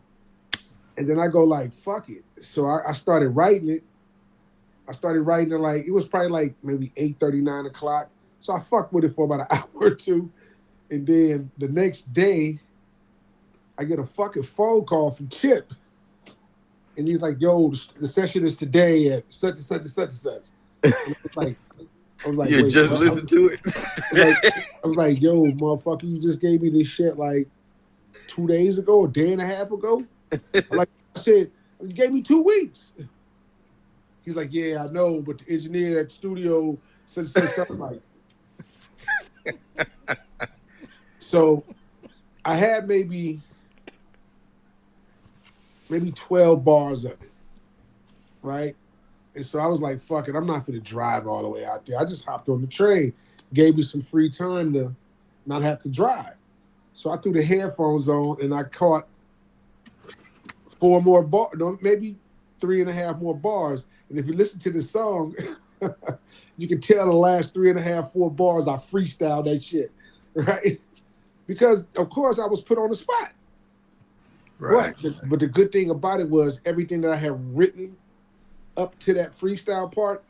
S11: And then I go like, fuck it. So I started writing it. I started writing it like, it was probably like maybe 8:30, 9 o'clock. So I fucked with it for about an hour or two. And then the next day, I get a fucking phone call from Chip. And he's like, yo, the session is today at such and such and such and such. And it's like, I was like,
S13: You
S11: wait,
S13: just
S11: what?
S13: listen to it.
S11: I was like, yo, motherfucker, you just gave me this shit like 2 days ago, a day and a half ago. I said, you gave me 2 weeks. He's like, yeah, I know, but the engineer at the studio said something like. So I had maybe 12 bars of it, right? And so I was like, fuck it, I'm not gonna drive all the way out there. I just hopped on the train, gave me some free time to not have to drive. So I threw the headphones on and I caught 4 more bars, no, maybe 3.5 more bars. And if you listen to the song, you can tell the last 3.5, 4 bars I freestyled that shit, right? Because of course I was put on the spot.
S13: Right.
S11: But the good thing about it was everything that I had written up to that freestyle part,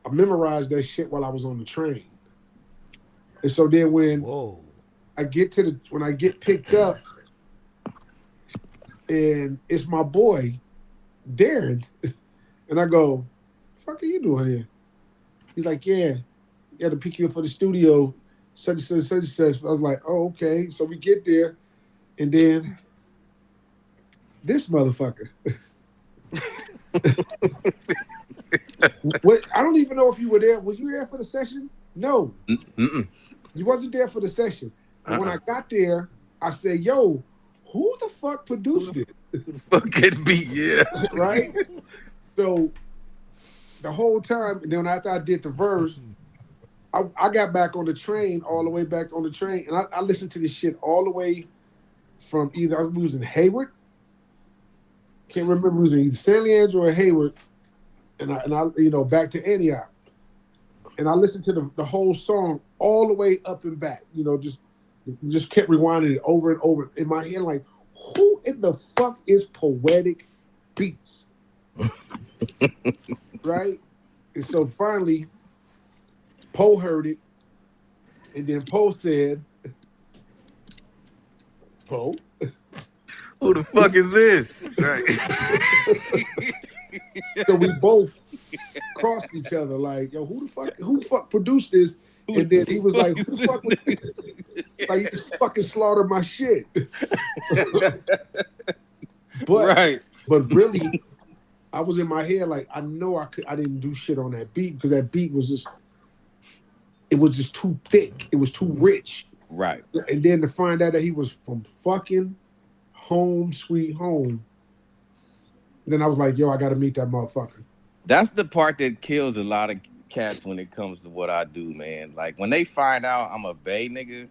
S11: I memorized that shit while I was on the train. And so then when I get picked up and it's my boy, Darren, and I go, the fuck are you doing here? He's like, yeah, you had to pick you up for the studio, such and such, such and such. I was like, oh, okay. So we get there, and then this motherfucker. What? I don't even know if you were there. Were you there for the session? No.
S13: Mm-mm.
S11: You wasn't there for the session. And when I got there, I said, yo, who the fuck produced it?
S13: Who the fuck can be? Yeah.
S11: Right? So the whole time, and then after I did the verse, I got back on the train, all the way back on the train, and I listened to this shit all the way from either I was in Hayward, can't remember, it was in either San Leandro or Hayward, and I back to Antioch. And I listened to the whole song all the way up and back, just kept rewinding it over and over in my head, like, who in the fuck is Poetic Beats? Right? And so finally, Poe heard it, and then Poe said, Poe?
S13: Who the fuck is this? Right.
S11: So we both crossed each other, like, yo, who the fuck produced this? And then he was like, who the fuck was this? Like, he just fucking slaughtered my shit. But really, I was in my head like, I know I didn't do shit on that beat because that beat was just too thick. It was too rich.
S13: Right.
S11: And then to find out that he was from fucking Home Sweet Home, then I was like, yo, I got to meet that motherfucker.
S13: That's the part that kills a lot of cats when it comes to what I do, man. Like, when they find out I'm a Bay nigga,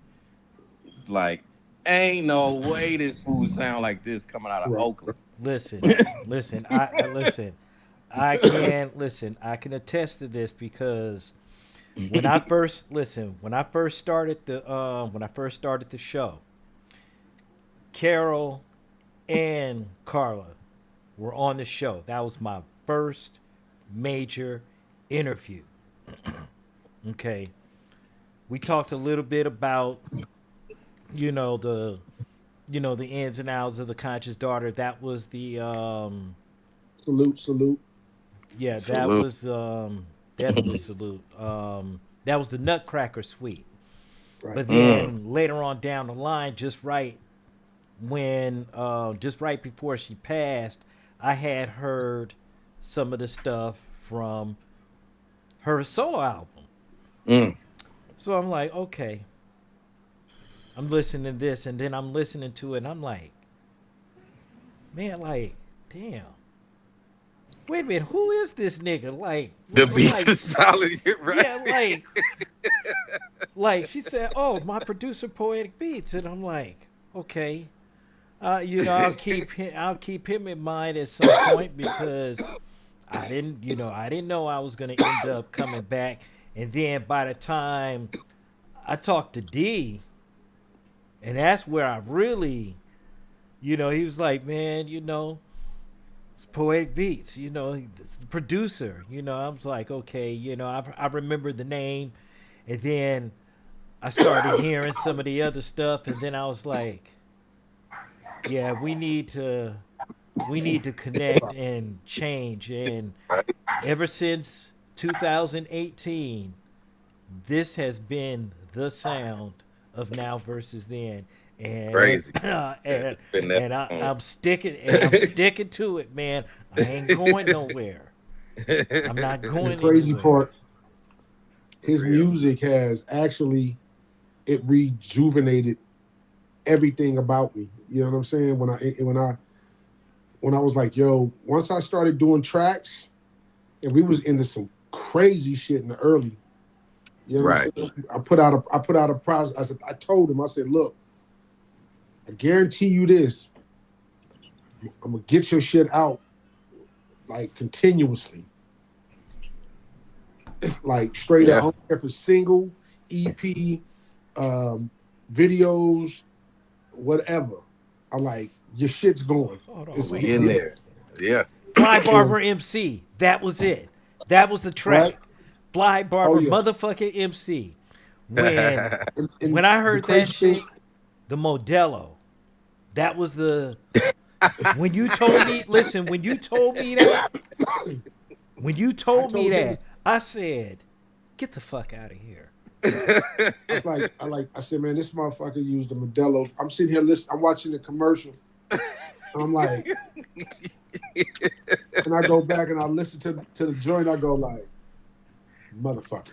S13: it's like, ain't no way this fool sound like this coming out of Oakland.
S7: Listen, I can attest to this because when I first started the show, Carol and Carla were on the show. That was my first major interview. Okay. We talked a little bit about, the ins and outs of the Conscious Daughter. That was the
S11: Salute.
S7: Yeah,
S13: Salute.
S7: that was definitely salute. That was the Nutcracker Suite.
S11: Right.
S7: But then later on down the line, just right before she passed, I had heard some of the stuff from her solo album. So I'm like, okay. I'm listening to this, and then I'm listening to it, and I'm like, man, like, damn. Wait a minute, who is this nigga? Like,
S13: the beats is solid, right?
S7: Yeah, like she said, oh, my producer Poetic Beats, and I'm like, okay. I'll keep him in mind at some point because I didn't know I was gonna end up coming back. And then by the time I talked to D, and that's where I really, he was like, man, it's Poetic Beats, it's the producer. I was like, okay, I remember the name, and then I started hearing some of the other stuff, and then I was like, yeah, we need to connect and change. And ever since 2018, this has been the sound of now versus then, and
S13: Crazy. Yeah,
S7: and
S13: it's been that long.
S7: I'm sticking I'm sticking to it, man. I ain't going nowhere. I'm not
S11: And the
S7: going
S11: crazy
S7: anywhere.
S11: part, his
S13: Real.
S11: music has actually it rejuvenated everything about me. You know what I'm saying? When I was like, yo, once I started doing tracks, and we was into some crazy shit in the early. You know what
S13: Right.
S11: I'm saying? I put out a process. I told him, I said, look, I guarantee you this. I'm gonna get your shit out like continuously, like straight up. I
S13: Yeah.
S11: don't care if it's single, EP, um, videos, whatever. I'm like, your shit's going.
S7: Hold on,
S11: It's
S7: hold
S13: We
S7: on,
S13: in
S7: hold
S11: yeah,
S7: on.
S13: there. Yeah.
S7: Fly
S11: and,
S7: Barber MC. That was it. That was the
S11: right.
S7: track. Fly
S11: Oh
S7: Barber
S11: yeah,
S7: motherfucking MC. When
S11: and
S7: when I
S11: the
S7: heard that
S11: crazy thing,
S7: shit, the Modelo. That was the when you told me. Listen, when you
S11: I
S7: told me
S11: told him,
S7: that, I said, "Get the fuck out of here."
S11: I said, man, this motherfucker used the Modelo. I'm sitting here listening. I'm watching the commercial. And I'm like, and I go back and I listen to the joint. I go like, motherfucker.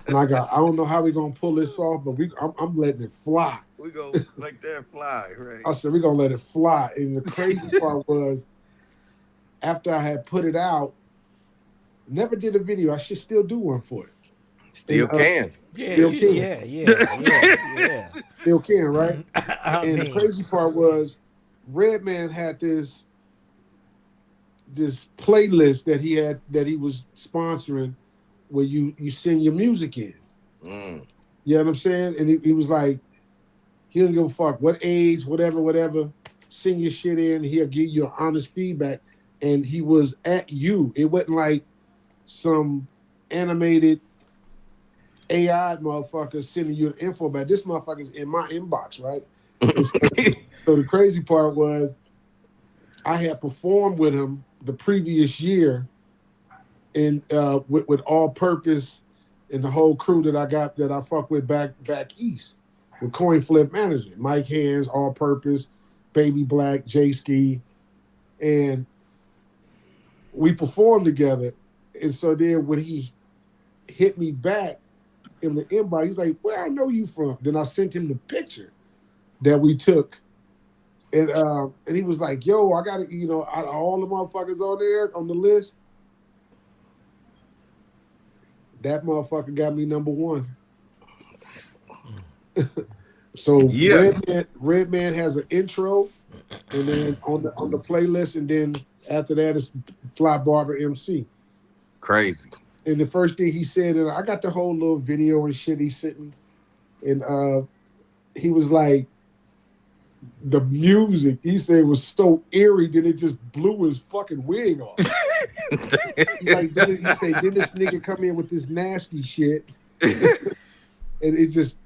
S11: And I don't know how we gonna pull this off, but I'm letting it fly.
S13: We go like that fly, right?
S11: I said we're gonna let it fly. And the crazy part was after I had put it out, never did a video. I should still do one for it. And
S13: Still can.
S7: Yeah,
S11: still can,
S7: yeah.
S11: still can, right?
S7: I
S11: And the
S7: mean,
S11: crazy part was Redman had this playlist that he was sponsoring where you send your music in.
S13: Mm.
S11: You know what I'm saying? And he was like, he don't give a fuck what age, whatever. Send your shit in. He'll give you honest feedback. And he was at you. It wasn't like some animated AI motherfucker sending you the info back. This motherfucker's in my inbox, right? And so the crazy part was I had performed with him the previous year in with All Purpose and the whole crew that I fuck with back east with Coin Flip Management, Mike Hands, All Purpose, Baby Black, J Ski, and we performed together. And so then when he hit me back in the inbox, he's like, "Where I know you from?" Then I sent him the picture that we took. And he was like, "Yo, I got to, out of all the motherfuckers on there on the list, that motherfucker got me number one." So
S13: Yeah.
S11: Redman has an intro, and then on the playlist, and then after that is Fly Barber MC.
S13: Crazy.
S11: And the first thing he said, and I got the whole little video and shit. He's sitting, and he was like, the music he said was so eerie that it just blew his fucking wig off. He's like, he said, then this nigga come in with this nasty shit, and it just.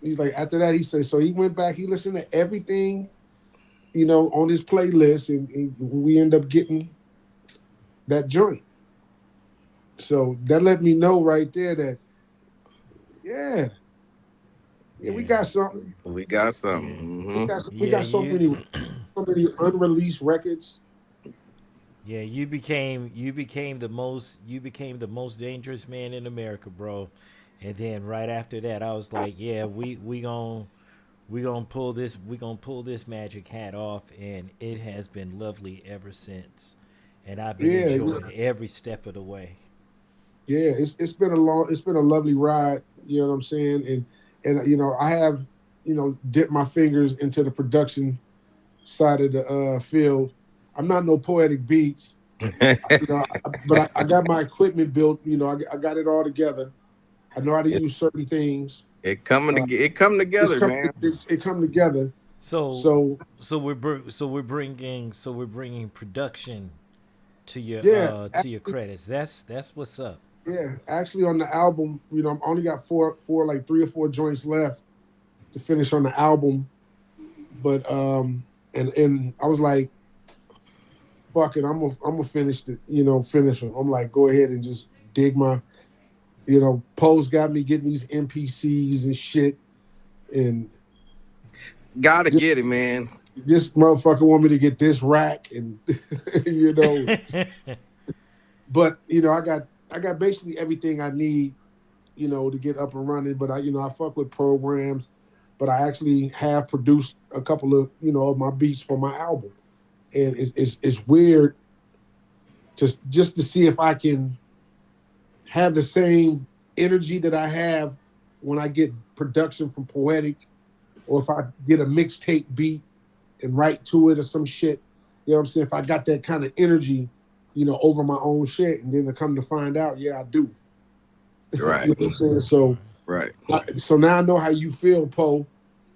S11: He's like, after that, he said, so he went back, he listened to everything, on his playlist, and we end up getting that joint. So that let me know right there that, yeah, we got something.
S13: We got
S7: yeah,
S13: something.
S11: We
S13: Hmm.
S11: got we
S7: yeah.
S11: got so many unreleased records.
S7: Yeah, you became the most dangerous man in America, bro. And then right after that, I was like, yeah, we gonna pull this magic hat off, and it has been lovely ever since. And I've been
S11: Yeah,
S7: enjoying every step of the way.
S11: yeah. It's been a lovely ride. You know what I'm saying? And I have dipped my fingers into the production side of the field. I'm not no poetic beats, but I got my equipment built. I got it all together. I know how to
S13: it
S11: use certain things.
S13: it come
S11: It's
S13: together,
S11: come
S13: man.
S11: it come together.
S7: So
S11: So
S7: so we're bringing production
S11: yeah,
S7: to your credits. That's what's up.
S11: yeah. Actually, on the album, I'm only got four like 3 or 4 joints left to finish on the album. But and I was like, fuck it, I'm gonna finish finish them. I'm like, go ahead and just dig my. You know, Poe's got me getting these NPCs and shit, and
S13: Gotta
S11: this,
S13: get it, man.
S11: this motherfucker want me to get this rack, and you know, but you know, I got basically everything I need, you know, to get up and running. But I fuck with programs, but I actually have produced a couple of of my beats for my album, and it's weird just to see if I can have the same energy that I have when I get production from Poetic, or if I get a mixtape beat and write to it or some shit. You know what I'm saying? If I got that kind of energy, over my own shit, and then to come to find out, yeah, I do. You
S13: Right.
S11: know what I'm saying? So,
S13: Right.
S11: so now I know how you feel, Poe,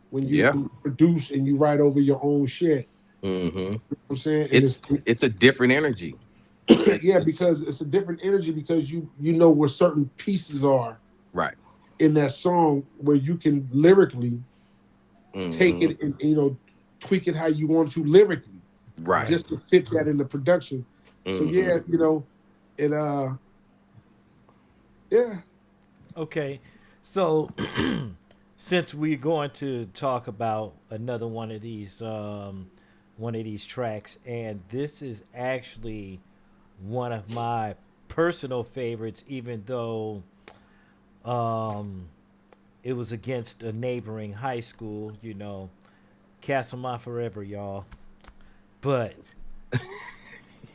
S11: when you
S13: Yeah.
S11: produce and you write over your own shit.
S13: Mm-hmm.
S11: You know what I'm saying, and
S13: It's a different energy.
S11: yeah, because it's a different energy because you know where certain pieces are
S13: Right.
S11: in that song where you can lyrically take
S13: Mm-hmm.
S11: it and tweak it how you want to lyrically,
S13: Right.
S11: just to fit that in the production. So
S13: Mm-hmm.
S11: yeah, it yeah.
S7: Okay, so since we're going to talk about another one of these tracks, and this is actually one of my personal favorites, even though um, it was against a neighboring high school. Castlemont forever, y'all. But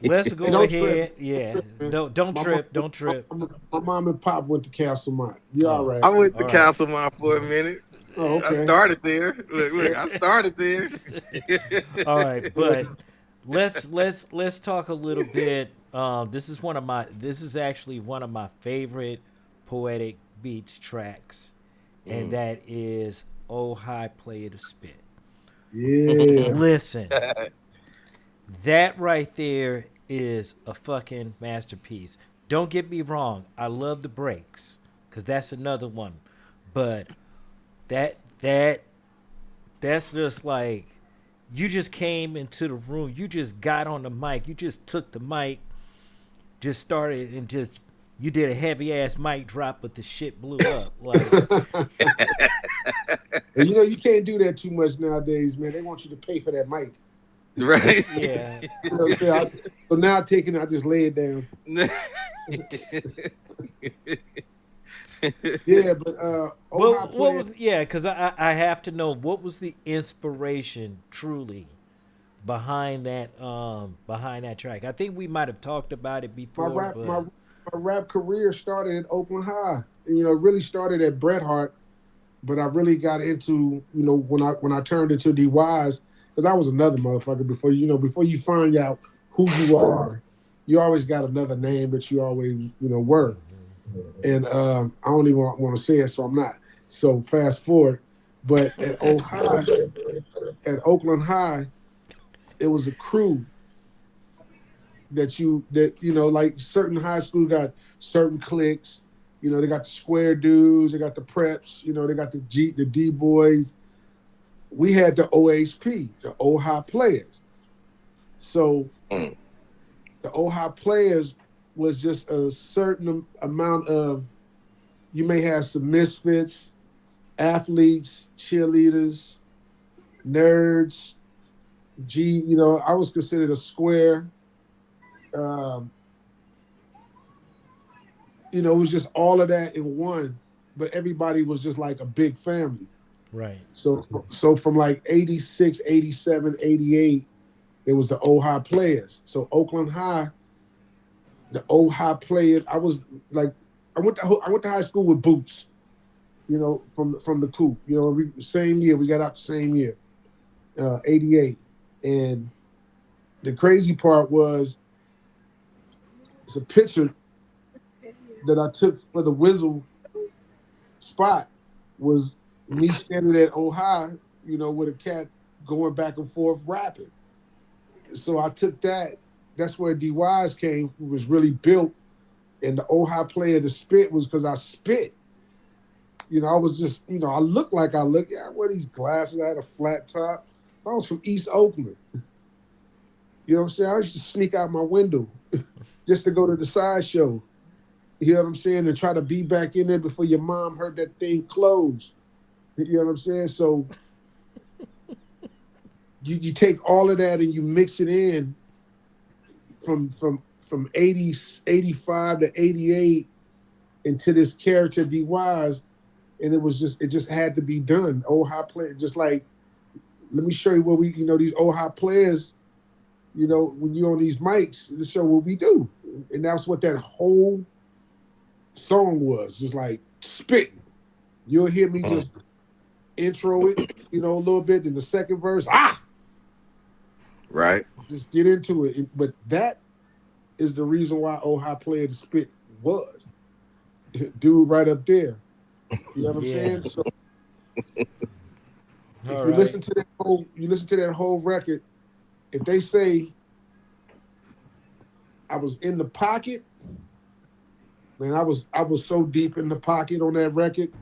S7: let's
S11: Hey,
S7: go
S11: don't trip,
S7: ahead. Yeah,
S11: man.
S7: don't
S11: My mom,
S7: trip, don't trip.
S11: my mom and pop went to Castlemont. You all
S7: Oh,
S11: right?
S13: I went to
S7: all right.
S13: Castlemont for a minute.
S11: Oh,
S13: I
S11: okay.
S13: started there. Look, I started there.
S7: All right, but let's talk a little bit. This is actually one of my favorite Poetic Beats tracks, and that is "Oh High Play to Spit."
S11: Yeah.
S7: Listen, that right there is a fucking masterpiece. Don't get me wrong, I love the breaks because that's another one, but that that's just like you just came into the room, you just got on the mic, you just took the mic, just started and just you did a heavy ass mic drop, but the shit blew up. Like,
S11: And you can't do that too much nowadays, man. They want you to pay for that mic.
S13: Right.
S7: yeah,
S11: You know what I'm saying? So now I take it, I just lay it down. Yeah, but oh high
S7: what
S11: player.
S7: was yeah? Because I have to know what was the inspiration truly behind that track. I think we might have talked about it
S11: My
S7: before,
S11: rap my
S7: but
S11: my rap career started at Oakland High. It really started at Bret Hart, but I really got into when I turned into D'Wyze, because I was another motherfucker before before you find out who you are, you always got another name that you always were, and I don't even want to say it, so I'm not. So fast forward, but at Oakland High, it was a crew that like certain high school got certain cliques. They got the square dudes, they got the preps, they got the D boys. We had the OHP, the old high players. So the old high players was just a certain amount of, you may have some misfits, athletes, cheerleaders, nerds. I was considered a square. Um, it was just all of that in one, but everybody was just like a big family.
S7: right,
S11: So from like 86, 87, 88, it was the old high players. So Oakland High, the old high players, I was like, I went to high school with Boots, from the Coop. Same year, we got out the same year, 88. And the crazy part was, it's a picture that I took for the Whizzle spot, was me standing at Old High, with a cat going back and forth rapping. So I took that. That's where D'Wyze came, was really built. And the Old High player, the spit, was because I spit. I was just, I looked like I looked. Yeah, I wear these glasses. I had a flat top. I was from East Oakland. You know what I'm saying? I used to sneak out my window just to go to the sideshow. You know what I'm saying? And try to be back in there before your mom heard that thing close. You know what I'm saying? So you take all of that and you mix it in from 80, 85 to 88 into this character D'Wyze, and it just had to be done. Old high player, just like let me show you what we these old high players, when you're on these mics, to show what we do. And that's what that whole song was, just like spitting. You'll hear me just intro it, a little bit, then the second verse,
S13: Right.
S11: just get into it. But that is the reason why old high player the spit was. Dude right up there. You know what I'm
S7: Yeah.
S11: saying? So if
S7: All
S11: you
S7: right.
S11: listen to that whole record, if they say I was in the pocket, man, I was so deep in the pocket on that record.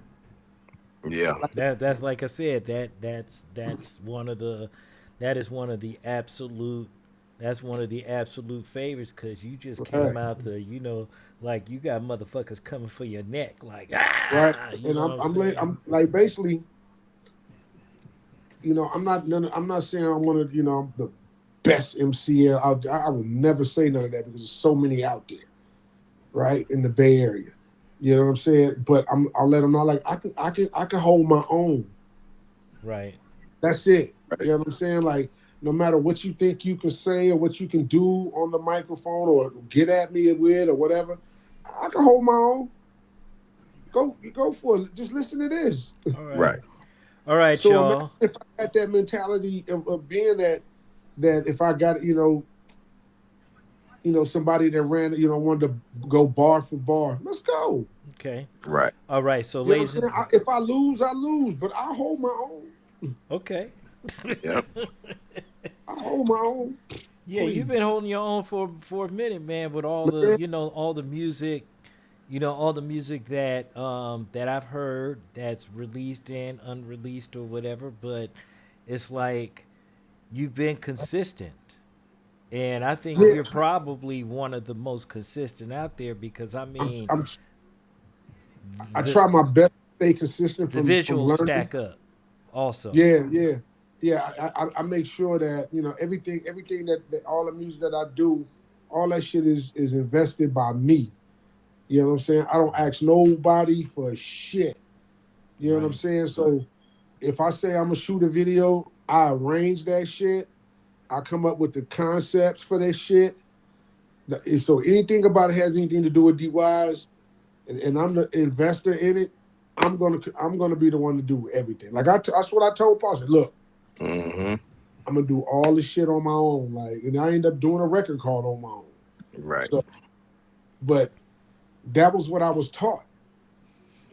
S13: Yeah.
S7: That's like I said, that's one of the that is one of the absolute that's one of the absolute favors because you just came
S11: Right,
S7: out to like you got motherfuckers coming for your neck like
S11: right.
S7: you
S11: And
S7: know what I'm saying.
S11: I'm like basically, I'm not saying I'm one of I'm the best MC out there. I would never say none of that because there's so many out there, right, in the Bay Area. You know what I'm saying? But I'll let them know like I can hold my own.
S7: Right.
S11: That's it. You know what I'm saying? Like no matter what you think you can say or what you can do on the microphone or get at me with or whatever, I can hold my own. Go for it. Just listen to this.
S7: All right.
S13: Right.
S7: All right,
S11: So imagine
S7: y'all.
S11: if I had that mentality of being that if I got somebody that ran wanted to go bar for bar, let's go.
S7: Okay.
S13: Right.
S7: All right. So
S11: You know what
S7: ladies
S11: I'm saying?
S7: and
S11: If I lose, I lose, but I hold my own.
S7: okay.
S13: Yep.
S11: I hold my own.
S7: Yeah, you've been
S11: Please,
S7: holding your own for a minute, man, with all the
S11: man.
S7: all the music, all the music that I've heard that's released and unreleased or whatever, but it's like you've been consistent. And I think
S11: Yeah,
S7: you're probably one of the most consistent out there because I
S11: I'm,
S7: mean
S11: I'm I
S7: the
S11: try my best to stay consistent
S7: the
S11: from
S7: visuals
S11: learning.
S7: stack up also.
S11: Yeah. I make sure that everything that all the music that I do, all that shit is invested by me. You know what I'm saying? I don't ask nobody for shit. You know what I'm
S7: Right.
S11: saying? So if I say I'm gonna shoot a video, I arrange that shit. I come up with the concepts for that shit. So anything about it has anything to do with DYs, and I'm the investor in it. I'm gonna be the one to do everything. Like that's what I told Paul. I said, look,
S13: Mm-hmm.
S11: I'm gonna do all this shit on my own. Like, and I end up doing a record card on my own.
S13: Right.
S11: So, but that was what I was taught.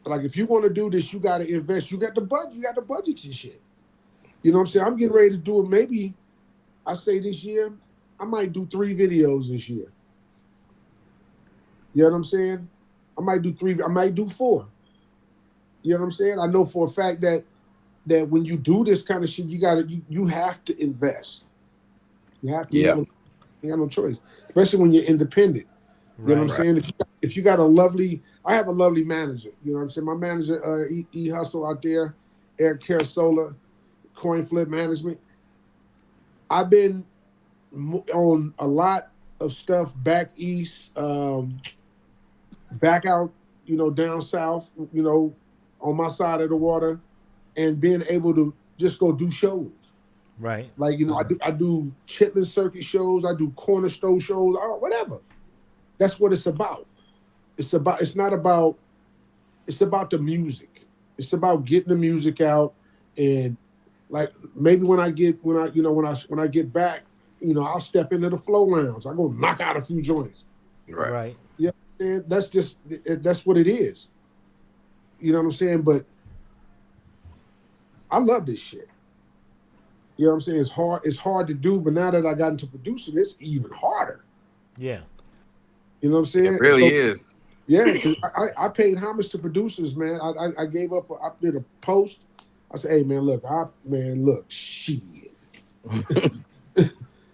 S11: Like, if you want to do this, you got to invest. You got the budget. You got the budget and shit. You know what I'm saying? I'm getting ready to do it. Maybe I say this year, I might do 3 videos this year. You know what I'm saying? I might do 3. I might do 4. You know what I'm saying? I know for a fact that when you do this kind of shit, you have to invest. You have to.
S13: Yeah.
S11: You have no choice, especially when you're independent. You know what I'm
S7: Right.
S13: Right.
S11: saying? If you got a lovely, I have a lovely manager. You know what I'm saying? My manager, Hustle out there, Eric Carasola, Coin Flip Management. I've been on a lot of stuff back east, back out, down south, on my side of the water, and being able to just go do shows.
S7: Right.
S11: Like, I do Chitlin Circuit shows, I do corner store shows, whatever. That's what it's about. It's about the music. It's about getting the music out, and like maybe when I get back, I'll step into the flow lounge. I go knock out a few joints.
S13: Right.
S7: Right.
S11: Yeah, and that's what it is. You know what I'm saying? But I love this shit. You know what I'm saying? It's hard to do, but now that I got into producing, it's even harder.
S7: Yeah.
S11: You know what I'm
S13: It
S11: saying?
S13: really is.
S11: Yeah, because I paid homage to producers, man. I gave up. I did a post. I said, "Hey, man, look, shit."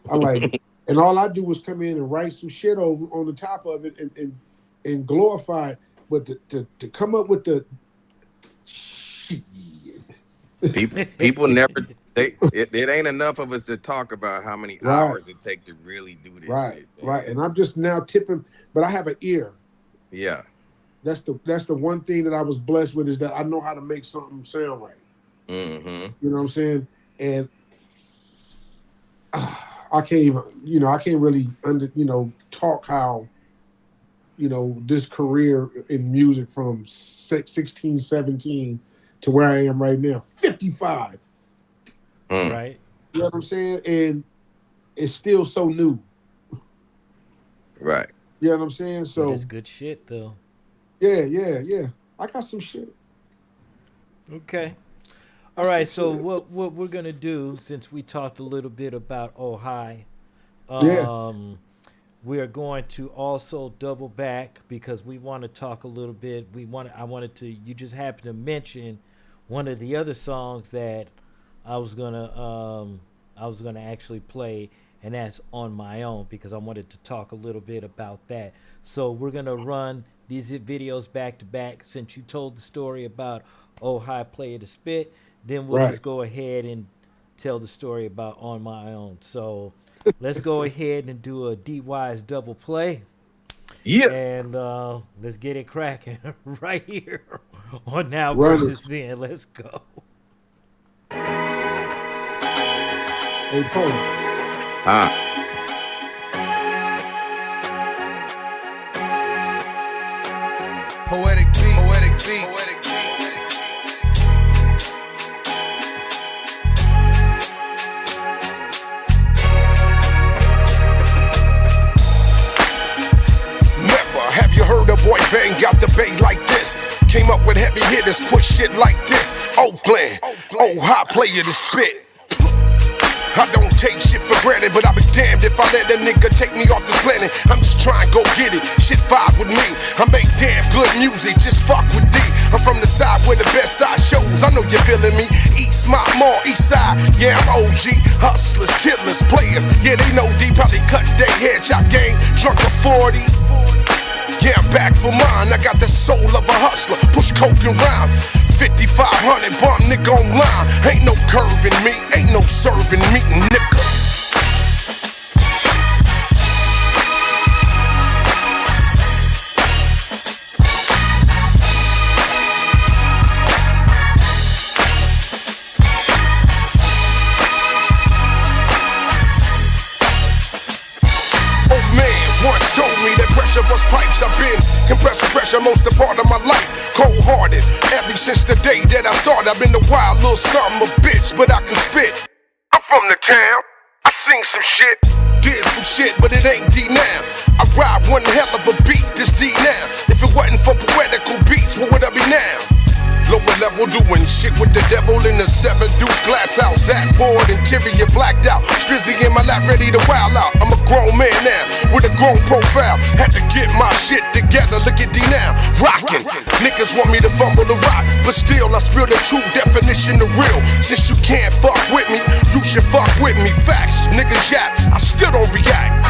S11: I like, and all I do was come in and write some shit over on the top of it, and
S14: and glorify it, but to come up with the
S13: People never it ain't enough of us to talk about how many
S14: right,
S13: hours it take to really do this
S14: right,
S13: shit,
S14: right,
S13: man.
S14: and I'm just now tipping, but I have an ear.
S13: Yeah.
S14: That's the one thing that I was blessed with is that I know how to make something sound right.
S13: Mm-hmm.
S14: You know what I'm saying? And I can't even, I can't really talk how, this career in music from 16, 17 to where I am right now, 55.
S7: Right.
S14: You know what I'm saying? And it's still so new.
S13: Right.
S14: You know what I'm saying?
S7: But
S14: So
S7: it's good shit though.
S14: yeah. I got some shit.
S7: Okay. All right. So what we're gonna do, since we talked a little bit about Oh Hi,
S14: Yeah.
S7: we are going to also double back because we want to talk a little bit. I wanted to. You just happened to mention one of the other songs that I was gonna actually play, and that's On My Own because I wanted to talk a little bit about that. So we're gonna run these videos back to back. Since you told the story about Oh Hi Play the Spit, then we'll
S14: Right.
S7: just go ahead and tell the story about On My Own. So let's go ahead and do a D'Wyze double play.
S13: Yeah.
S7: And let's get it cracking right here on Now
S14: Run it.
S7: versus Then. Let's go.
S14: Hey, Paul.
S10: Poetic beats.
S11: Never have you heard a boy bang out the bay like this. Came up with heavy hitters, push shit like this. Oakland, oh high player to spit. I don't take shit for granted, but I'll be damned if I let a nigga take me off this planet. I'm just trying to go get it, shit vibe with me. I make damn good music, just fuck with D. I'm from the side where the best side shows, I know you're feeling me. East Mile Mall, East Side, yeah I'm OG. Hustlers, killers, players, yeah they know D. Probably cut their head, chop game, drunk a 40. Yeah, I'm back for mine. I got the soul of a hustler. Push coke and rhymes. 5,500 bomb nigga online. Ain't no curving me. Ain't no serving me, nigga. Once told me that pressure bust pipes. I've been compressing pressure most of part of my life. Cold-hearted, ever since the day that I started. I've been a wild little something, a bitch, but I can spit. I'm from the town, I sing some shit. Did some shit, but it ain't D now. I ride one hell of a beat, this D now. If it wasn't for poetical beats, what would I be now? Lower level doing shit with the devil in the 7 Deuce glass house. That board, interior blacked out. Strizzy in my lap, ready to wild out. I'm a grown man now, with a grown profile. Had to get my shit together, look at D now. Rockin', niggas want me to fumble the rock, but still I spill the true definition of real. Since you can't fuck with me, you should fuck with me. Facts, niggas yap, I still don't react.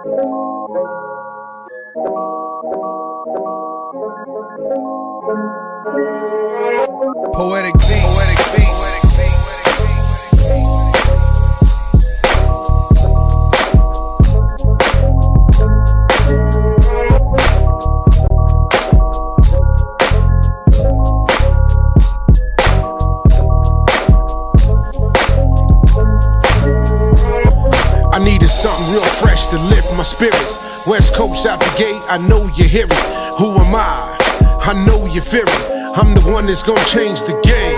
S10: Poetic beats. Poetic beats.
S11: I needed something real fresh to lift my spirits. West Coast out the gate, I know you hear it. Who am I know you fear it. I'm the one that's gonna change the game.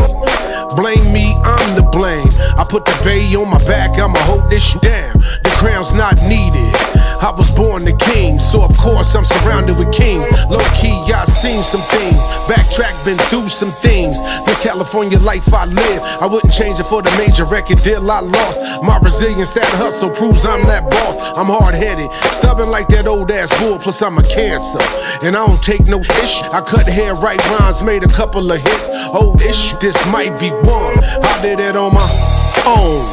S11: Blame me, I'm the blame. I put the bay on my back, I'ma hold this shit down. The crown's not needed. I was born the king, so of course I'm surrounded with kings. Low key, I seen some things. Backtrack, been through some things. This California life I live, I wouldn't change it for the major record deal I lost. My resilience, that hustle proves I'm that boss. I'm hard-headed, stubborn like that old ass bull, plus I'm a cancer. And I don't take no ish. I cut hair, write rhymes, made a couple of hits. Oh, ish, this might be one. I did it on my own.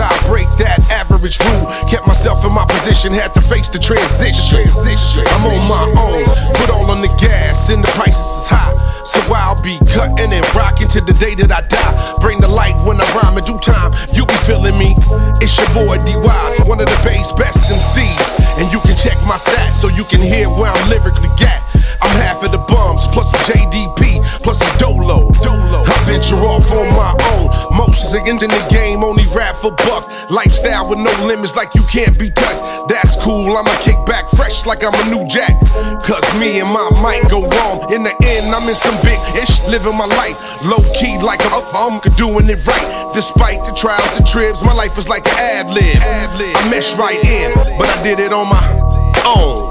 S11: I break that average rule. Kept myself in my position, had to face the transition. I'm on my own, foot all on the gas, and the prices is high. So I'll be cutting and rocking to the day that I die. Bring the light when I rhyme in due time. You be feeling me. It's your boy D'Wyze, one of the Bay's best MCs. And you can check my stats so you can hear where I'm lyrically at. I'm half of the bums, plus some JDP, plus some Dolo. I venture off on my own. Most in the game, only rap for bucks. Lifestyle with no limits, like you can't be touched. That's cool, I'ma kick back fresh like I'm a new jack. Cause me and my mic go wrong. In the end, I'm in some big ish, living my life. Low key like I'm doing it right. Despite the trials, the tribs, my life was like an ad-lib. I meshed right in, but I did it on my own.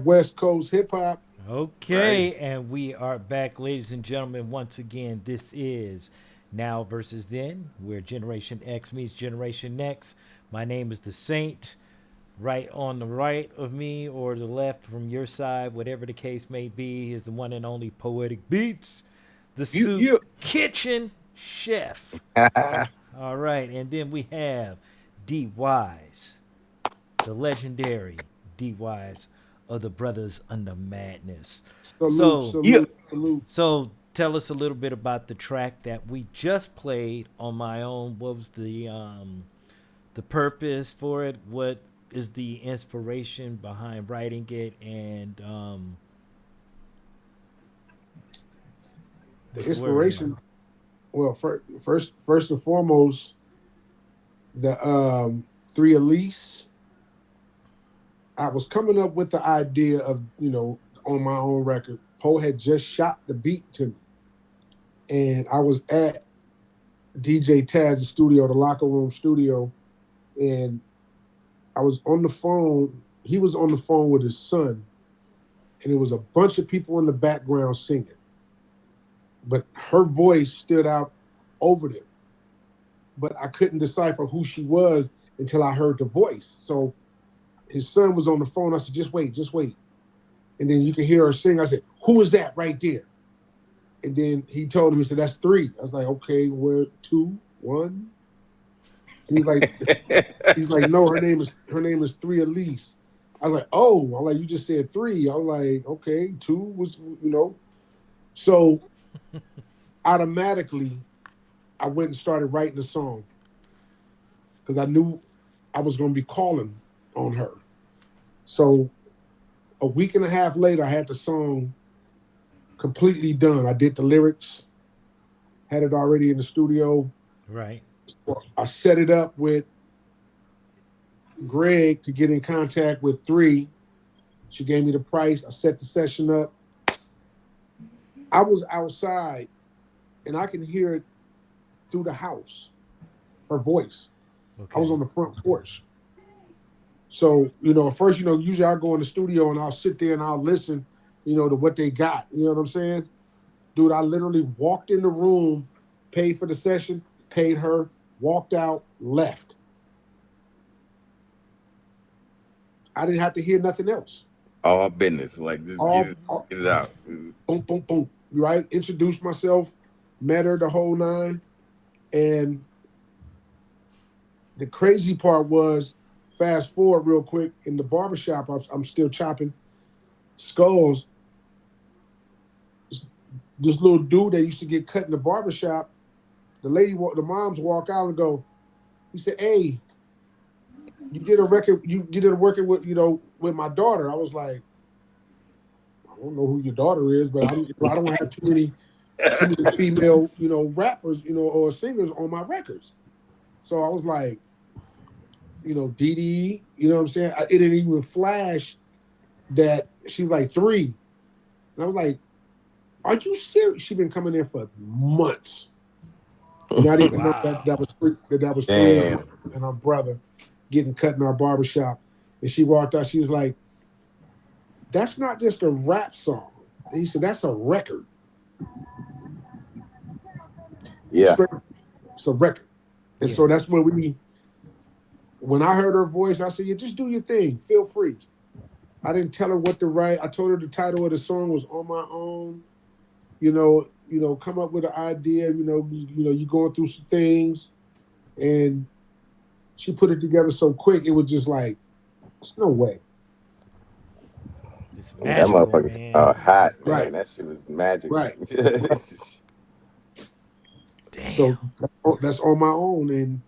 S14: West Coast hip hop.
S7: Okay, right. And we are back, ladies and gentlemen. Once again, this is Now versus Then, where Generation X meets Generation Next. My name is the Saint. Right on the right of me or the left from your side, whatever the case may be, is the one and only Poetic Beats, the Soup Kitchen Chef. All right, and then we have D'Wyze, the legendary D'Wyze of the Brothers Under Madness. So tell us a little bit about the track that we just played on my own. What was the purpose for it? What is the inspiration behind writing it? And
S14: the inspiration, well, first and foremost, the Three Elise. I was coming up with the idea of, on my own record. Poe had just shot the beat to me. And I was at DJ Taz's studio, the Locker Room studio, and I was on the phone. He was on the phone with his son, and there was a bunch of people in the background singing. but her voice stood out over them. But I couldn't decipher who she was until I heard the voice. So his son was on the phone. I said, just wait, just wait. And then you can hear her sing. I said, who is that right there? And then he told him, he said, that's three. I was like, okay, where two, one? He was like, he's like, no, her name is Three Elise. I was like, oh, I'm like, you just said three. I was like, okay, two was, So automatically, I went and started writing a song because I knew I was going to be calling on her. So a week and a half later, I had the song completely done. I did the lyrics, had it already in the studio.
S7: Right.
S14: I set it up with Greg to get in contact with Three. She gave me the price. I set the session up. I was outside and I can hear it through the house, her voice. I was
S7: Okay.
S14: on the front porch. So, at first, usually I go in the studio and I'll sit there and I'll listen, to what they got. You know what I'm saying? Dude, I literally walked in the room, paid for the session, paid her, walked out, left. I didn't have to hear nothing else.
S13: All business. Like just get it out.
S14: Boom, boom, boom. Right? Introduced myself, met her the whole nine. And the crazy part was, fast forward real quick, in the barbershop, I'm still chopping skulls. This little dude that used to get cut in the barbershop, the moms walk out and go, he said, hey, you did a record, you did a record with my daughter. I was like, I don't know who your daughter is, but I don't have too many female, rappers, or singers on my records. So I was like, Dee Dee, you know what I'm saying? It didn't even flash that she was like three. And I was like, are you serious? She been coming in for months. Not even know that was three of
S13: Damn.
S14: them and her brother getting cut in our barbershop. And she walked out, she was like, that's not just a rap song. And he said, that's a record.
S13: Yeah.
S14: Straight, it's a record. And
S7: Yeah.
S14: so that's when I heard her voice, I said, yeah, just do your thing. Feel free. I didn't tell her what to write. I told her the title of the song was On My Own. Come up with an idea, you going through some things. And she put it together so quick, it was just like, there's no way.
S7: It's
S13: Yeah, that
S7: magical,
S13: motherfucker's
S7: man.
S13: hot, man.
S14: Right,
S13: That shit was magical.
S14: right. So that's On My Own. And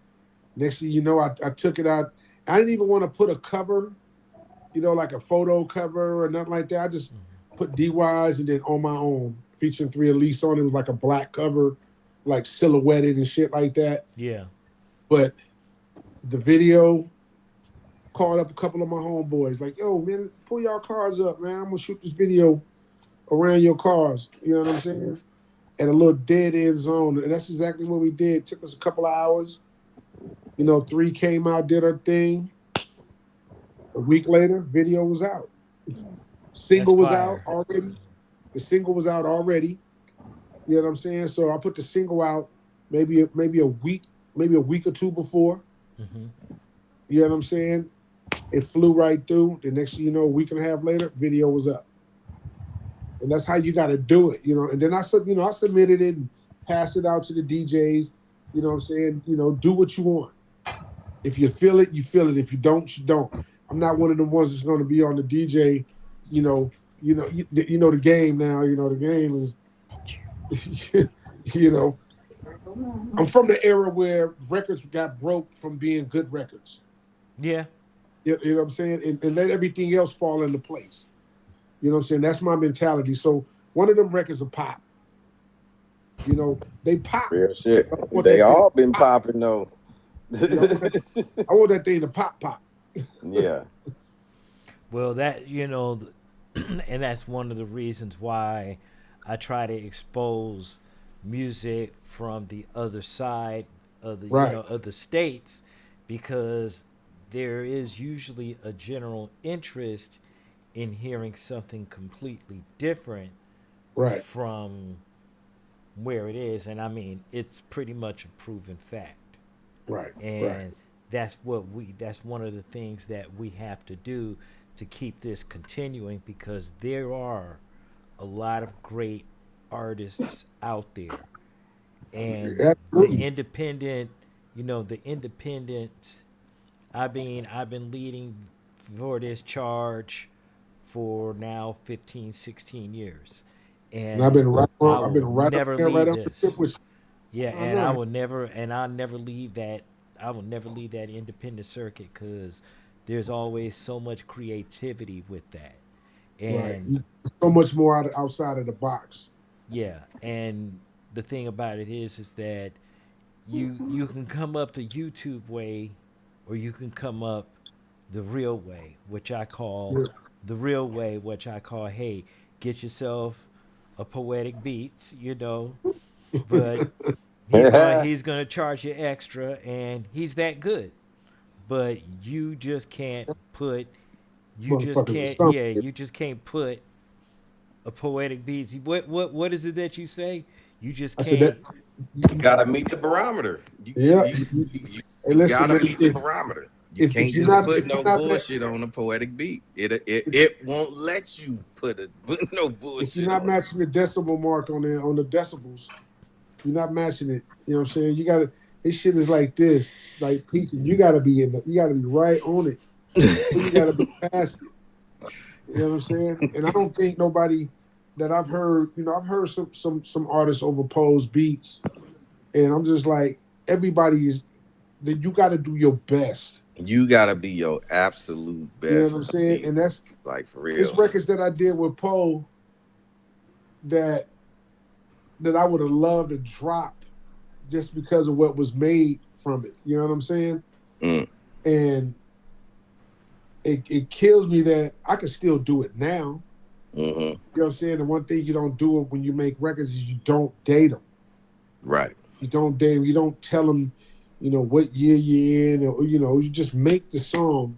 S14: next thing you know, I took it out. I didn't even want to put a cover, like a photo cover or nothing like that. I just put D'Wyze and then On My Own, featuring Three Elise on it. It was like a black cover, like silhouetted and shit like that.
S7: Yeah.
S14: But the video called up a couple of my homeboys, like, yo, man, pull y'all cars up, man. I'm gonna shoot this video around your cars. You know what I'm saying? At a little dead end zone. And that's exactly what we did. Took us a couple of hours. Three came out, did her thing. A week later, video was out.
S7: That's
S14: Single was out
S7: fire.
S14: already. The single was out already. You know what I'm saying? So I put the single out maybe a week or two before.
S7: Hmm.
S14: You know what I'm saying? It flew right through. The next thing you know, a week and a half later, video was up. And that's how you got to do it, And then I submitted it and passed it out to the DJs. You know what I'm saying? Do what you want. If you feel it, you feel it. If you don't, you don't. I'm not one of the ones that's going to be on the DJ. The game now. The game is. you know, I'm from the era where records got broke from being good records.
S7: Yeah.
S14: You know what I'm saying? And let everything else fall into place. You know what I'm saying? That's my mentality. So one of them records are pop. They pop.
S13: Real shit.
S14: I want
S13: They
S14: that thing
S13: all
S14: to
S13: been
S14: pop.
S13: popping though.
S14: I want that thing to pop.
S13: Yeah.
S7: Well, and that's one of the reasons why I try to expose music from the other side of the
S14: Right.
S7: of the states, because there is usually a general interest in hearing something completely different
S14: Right.
S7: from where it is, and I mean it's pretty much a proven fact.
S14: Right, right.
S7: And that's one of the things that we have to do to keep this continuing, because there are a lot of great artists out there, and the
S14: Absolutely.
S7: independent, the independent. I've been leading for this charge for now 15, 16 years,
S14: And I've
S7: and
S14: been right
S7: I
S14: on. I've
S7: will
S14: been right up
S7: never
S14: there, right
S7: leave
S14: on the tip
S7: this.
S14: with
S7: Yeah,
S14: you. I
S7: and
S14: know.
S7: I'll never leave that. I will never leave that independent circuit, because there's always so much creativity with that.
S14: Right.
S7: And
S14: So much more outside of the box.
S7: yeah, and the thing about it is that you can come up the YouTube way, or you can come up the real way, which I call
S14: Yeah.
S7: the real way, which I call, hey, get yourself a poetic beats, but he's gonna charge you extra, and he's that good. But you just can't put,
S14: Motherfuckers is something.
S7: you just can't put a poetic beats. What is it that you say? You just
S14: I said that.
S7: can't.
S13: You gotta meet the barometer.
S14: Yeah. Hey,
S13: You
S14: listen,
S13: gotta
S14: man.
S13: meet the barometer. You can't
S14: If you're
S13: just
S14: not
S13: put
S14: if you're
S13: no
S14: not ma-
S13: bullshit on a poetic beat. It won't let you put no
S14: if you're
S13: bullshit
S14: not
S13: on it.
S14: matching the decibel mark on the decibels, if you're not matching it. You know what I'm saying? You gotta. This shit is like this. It's like peaking. You gotta be you gotta be right on it. Or you gotta be past it. You know what I'm saying? And I don't think nobody that I've heard. I've heard some artists overpose beats, and I'm just like everybody is. That you got to do your best.
S13: You gotta be your absolute
S14: You know what
S13: best
S14: I'm
S13: to
S14: saying?
S13: be
S14: And that's
S13: like for
S14: it's
S13: real.
S14: records that I did with Poe that I would have loved to drop just because of what was made from it. You know what I'm saying?
S13: Mm,
S14: And it kills me that I can still do it now.
S13: hmm
S14: You know what I'm saying? The one thing you don't do when you make records is you don't date them.
S13: Right.
S14: You don't date them. You don't tell them, what year you're in, or you just make the song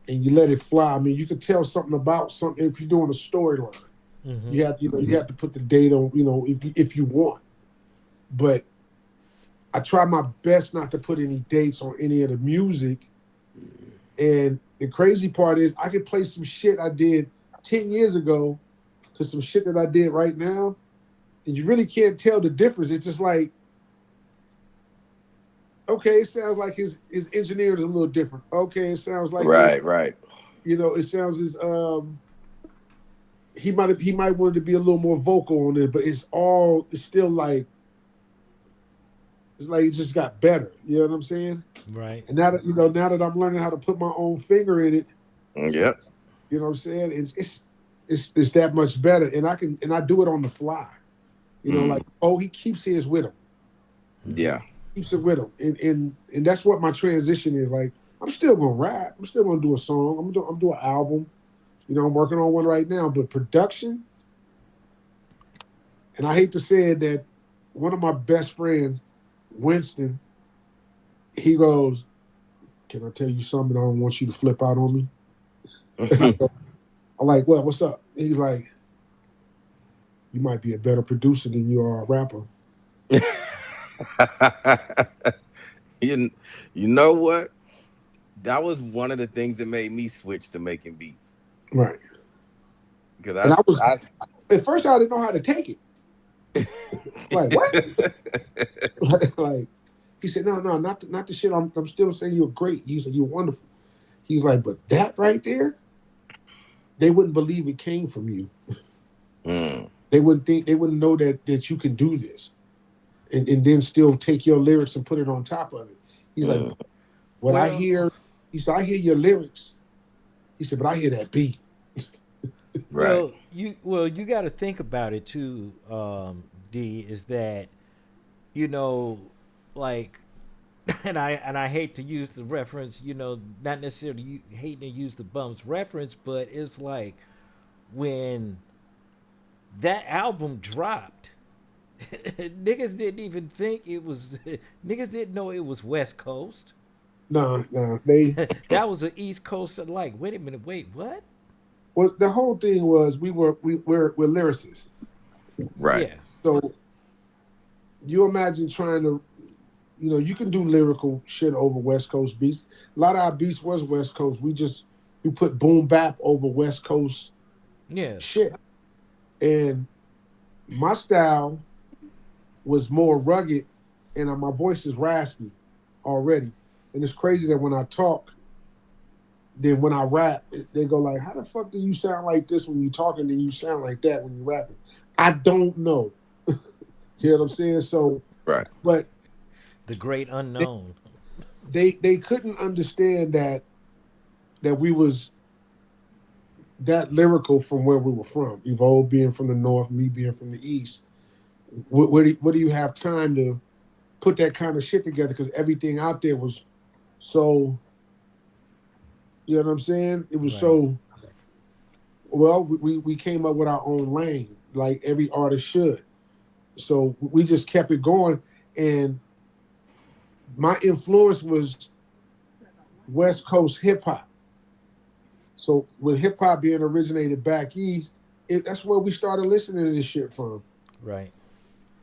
S14: and you let it fly. I mean, you can tell something about something if you're doing a storyline.
S7: Hmm.
S14: You have to put the date on, if you want. But I try my best not to put any dates on any of the music. And the crazy part is I could play some shit I did 10 years ago to some shit that I did right now, and you really can't tell the difference. It's just like, okay, it sounds like his engineer is a little different. Okay, it sounds like
S13: Right. Right.
S14: it sounds as he might want to be a little more vocal on it, but it's still like it's like it just got better. You know what I'm saying?
S7: Right.
S14: And now that I'm learning how to put my own finger in it,
S13: Yep.
S14: you know what I'm saying? It's that much better, and I do it on the fly. Like,
S13: Mm,
S14: he keeps his with him,
S13: yeah.
S14: keeps it with him, and that's what my transition is. Like, I'm still gonna rap, I'm still gonna do a song, I'm doing an album. I'm working on one right now, but production, and I hate to say it, that one of my best friends, Winston, he goes, "Can I tell you something? I don't want you to flip out on me." I'm like, "Well, what's up?" He's like, "You might be a better producer than you are a rapper."
S13: you you know what? That was one of the things that made me switch to making beats
S14: Right.
S13: because
S14: And
S13: I
S14: at first I didn't know how to take it. Like, what? Like, he said, "No, no, not the shit. I'm still saying you're great." He said, "You're wonderful." He's like, "But that right there, they wouldn't believe it came from you.
S13: Mm,
S14: They wouldn't know that you can do this, and then still take your lyrics and put it on top of it." He's like,
S13: mm,
S14: "What I
S7: Well,
S14: hear," he said, "I hear your lyrics." He said, "But I hear that beat."
S13: right.
S7: you got to think about it too. D is that, you know, like, and I hate to use the reference. Not necessarily hating to use the Bums reference, but it's like when that album dropped, niggas didn't even think it was. Niggas didn't know it was West Coast.
S14: No, no, they.
S7: That was an East Coast. Like, wait a minute, wait, what?
S14: Well, the whole thing was we're lyricists.
S13: Right.
S7: Yeah.
S14: So you imagine trying to, you can do lyrical shit over West Coast beats. A lot of our beats was West Coast. We put boom bap over West Coast
S7: Yeah.
S14: shit. And my style was more rugged, and my voice is raspy already. And it's crazy that when I talk, then when I rap, they go like, "How the fuck do you sound like this when you talking? Then you sound like that when you rapping?" I don't know. You know what I'm saying? So,
S13: Right.
S14: but
S7: The great
S14: they
S7: unknown.
S14: they couldn't understand that we was that lyrical from where we were from. Evolve being from the north, me being from the east. Where do you have time to put that kind of shit together? Because everything out there was so. You know what I'm saying? It was
S7: Right.
S14: so. Well, we came up with our own lane, like every artist should. So we just kept it going, and my influence was West Coast hip hop. So with hip hop being originated back east, that's where we started listening to this shit from.
S7: Right.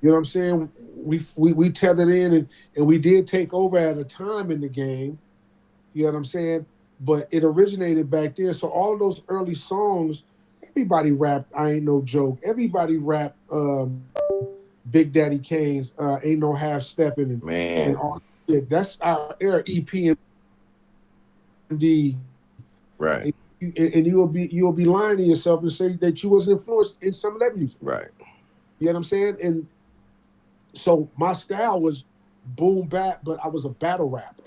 S14: You know what I'm saying? We tethered in, and we did take over at a time in the game. You know what I'm saying? But it originated back then. So all of those early songs, everybody rapped "I Ain't No Joke." Everybody rapped Big Daddy Kane's "Ain't No Half Stepping" and
S13: Man.
S14: all that shit. That's our era, EPMD.
S13: Right.
S14: And you'll be lying to yourself and say that you wasn't influenced in some of that music.
S13: Right.
S14: You know what I'm saying? And so my style was boom bap, but I was a battle rapper.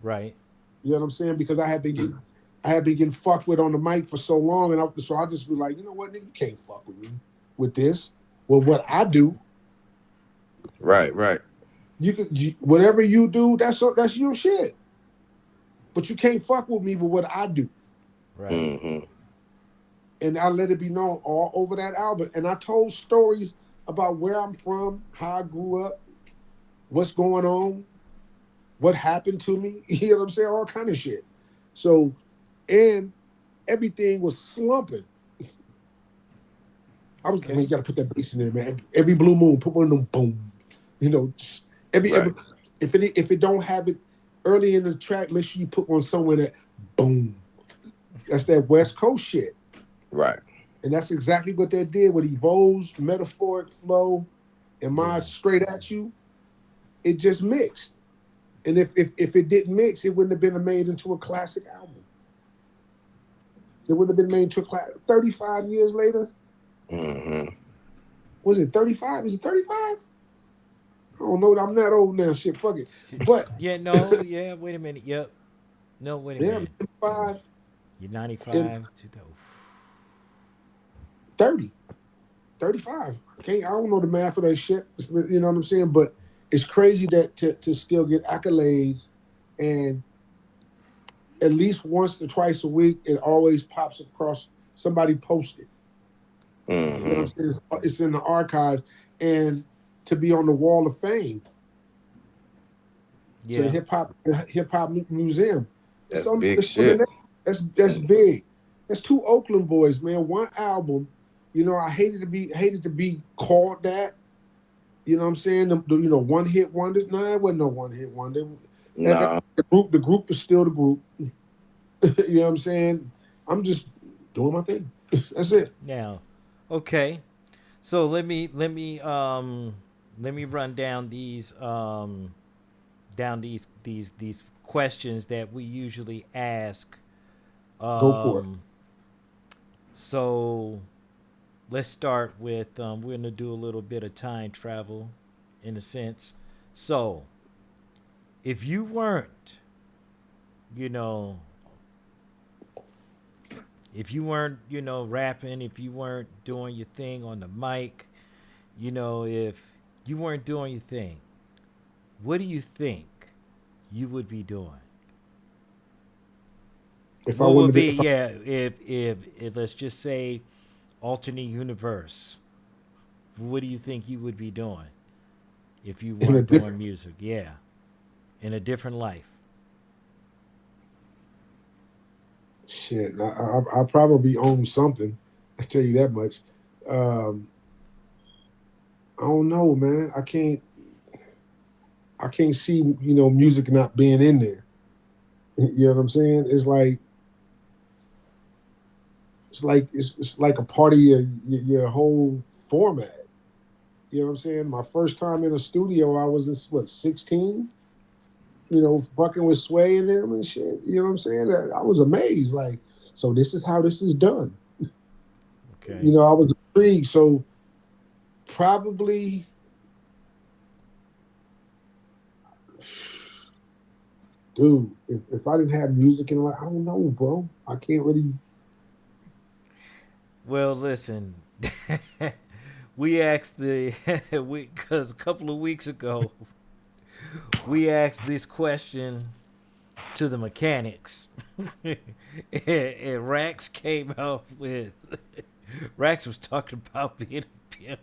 S7: Right.
S14: You know what I'm saying? Because I had been getting fucked with on the mic for so long, and so I just be like, you know what, nigga, you can't fuck with me with this. Well, what I do,
S13: Right. Right.
S14: whatever you do, that's your shit. But you can't fuck with me with what I do.
S7: Right.
S13: Mm-hmm.
S14: And I let it be known all over that album. And I told stories about where I'm from, how I grew up, what's going on, what happened to me. You know what I'm saying? All kind of shit. So, and everything was slumping. I was like, man,
S7: Okay.
S14: you gotta put that bass in there, man. Every blue moon, put one of them boom. Just every
S13: Right.
S14: if it don't have it early in the track, make sure you put one somewhere that boom. That's that West Coast shit.
S13: Right.
S14: And that's exactly what they did with Evo's metaphoric flow and my
S7: Yeah.
S14: straight at you. It just mixed. And if it didn't mix, it wouldn't have been made into a classic album. It wouldn't have been made into a classic. 35 years later,
S13: Mm-hmm.
S14: was it 35? Is it 35? I don't know. I'm not old now. Shit, fuck it. But
S7: Yeah. No. Yeah. Wait a minute. Yep. No. Wait a
S14: yeah,
S7: minute.
S14: 5
S7: You're
S14: and
S7: 95 to the.
S14: 30, 35. I don't know the math for that shit. You know what I'm saying? But it's crazy that to still get accolades, and at least once or twice a week, it always pops across somebody posted. You know what I'm
S13: Mm-hmm.
S14: saying? It's in the archives, and to be on the Wall of Fame to the
S7: Yeah.
S14: hip hop museum. It's
S13: That's
S14: on.
S13: big
S14: It's on the
S13: shit.
S14: net. That's big. That's two Oakland boys, man. One album. I hated to be called that. You know what I'm saying? One hit wonders. No, it wasn't no one hit wonder.
S13: Nah.
S14: The group is still the group. You know what I'm saying? I'm just doing my thing. That's it.
S7: Now. Okay. So let me run down these questions that we usually ask.
S14: Go for it.
S7: Um. So let's start with we're gonna do a little bit of time travel, in a sense. So if you weren't, you know, rapping, if you weren't doing your thing on the mic, if you weren't doing your thing, what do you think you would be doing?
S14: If I
S7: What would
S14: wouldn't have
S7: be,
S14: been, if I
S7: yeah, if let's just say alternate universe, what do you think you would be doing if you
S14: in a
S7: weren't doing
S14: different
S7: music? Yeah, in a different life.
S14: shit, I'll probably own something. I tell you that much. Um, I don't know, man. I can't see, music not being in there. You know what I'm saying? It's like a part of your whole format. You know what I'm saying? My first time in a studio, I was what, 16? Fucking with Sway and them and shit. You know what I'm saying? I was amazed. Like, so this is how this is done.
S7: Okay.
S14: I was intrigued. So probably, dude, if I didn't have music in life, I don't know, bro. I can't really.
S7: Well, listen, we asked the because a couple of weeks ago we asked this question to the mechanics, and Rax came out with Rax was talking about being a pimp.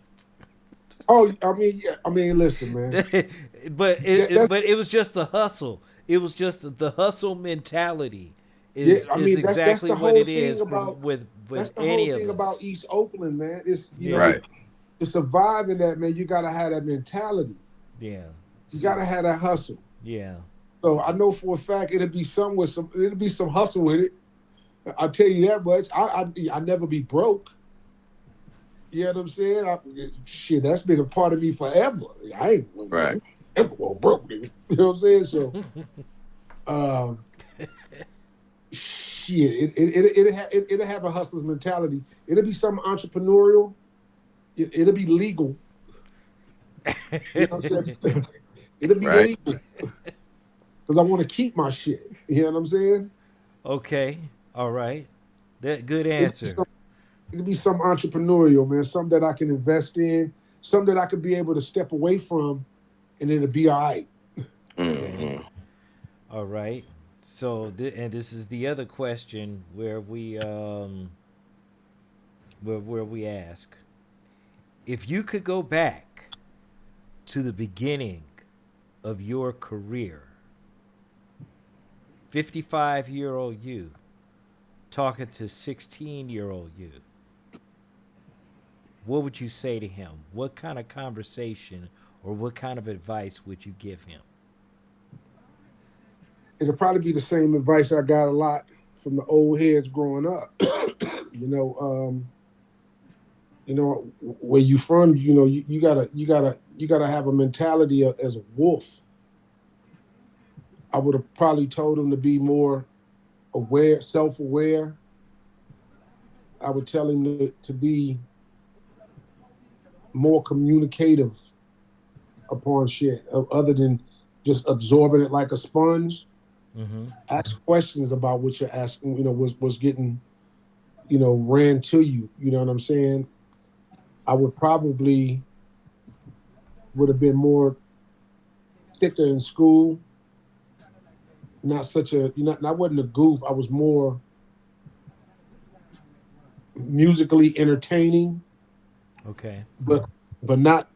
S14: Oh, I mean, yeah. I mean, listen, man. That's
S7: But it was just the hustle. It was just the hustle mentality
S14: yeah.
S7: is
S14: I
S7: is
S14: mean, that's
S7: exactly
S14: the
S7: what
S14: whole
S7: it
S14: thing
S7: is
S14: about.
S7: with
S14: That's the whole
S7: any of
S14: thing about
S7: us.
S14: East Oakland, man. It's
S7: Yeah,
S13: Right.
S14: to survive in that, man. You gotta have that mentality.
S7: yeah,
S14: You gotta have that hustle.
S7: yeah.
S14: So I know for a fact it'll be some hustle with it. I'll tell you that much. I never be broke. You know what I'm saying? Shit, that's been a part of me forever. I ain't
S13: Right.
S14: ever go broke, nigga. You know what I'm saying? So, um, shit, it'll have a hustler's mentality. It'll be some entrepreneurial. It'll be legal. You know what I'm saying? It'll be
S13: Right.
S14: legal because I want to keep my shit. You know what I'm saying?
S7: Okay, all right. That good
S14: It'll be
S7: answer.
S14: some, it'll be some entrepreneurial, man. Something that I can invest in. Something that I could be able to step away from, and it'll be all right.
S7: Okay,
S13: Hmm.
S7: all right. So, and this is the other question where we ask if you could go back to the beginning of your career, 55-year-old you talking to 16-year-old you, what would you say to him? What kind of conversation or what kind of advice would you give him?
S14: It'll probably be the same advice I got a lot from the old heads growing up. you know, um, where you from, you gotta have a mentality as a wolf. I would have probably told him to be more aware, self-aware. I would tell him to be more communicative upon shit, other than just absorbing it like a sponge.
S7: Mm-hmm.
S14: Ask questions about what you're asking. Was getting ran to you. You know what I'm saying? I would have been more thicker in school. Not such a I wasn't a goof. I was more musically entertaining,
S7: Okay.
S14: but not.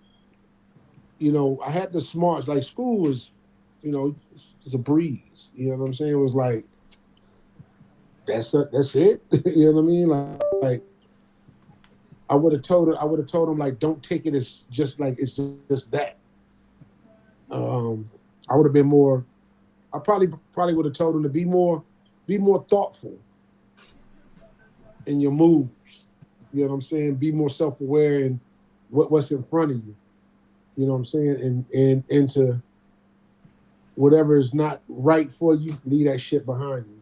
S14: I had the smarts. Like school was, it's a breeze. You know what I'm saying? It was like that's it. You know what I mean? Like I would have told him like don't take it as just like it's just that. Um, I would have been more. I probably would have told him to be more thoughtful in your moves. You know what I'm saying? Be more self aware in what's in front of you. You know what I'm saying? And to whatever is not right for you, leave that shit behind you.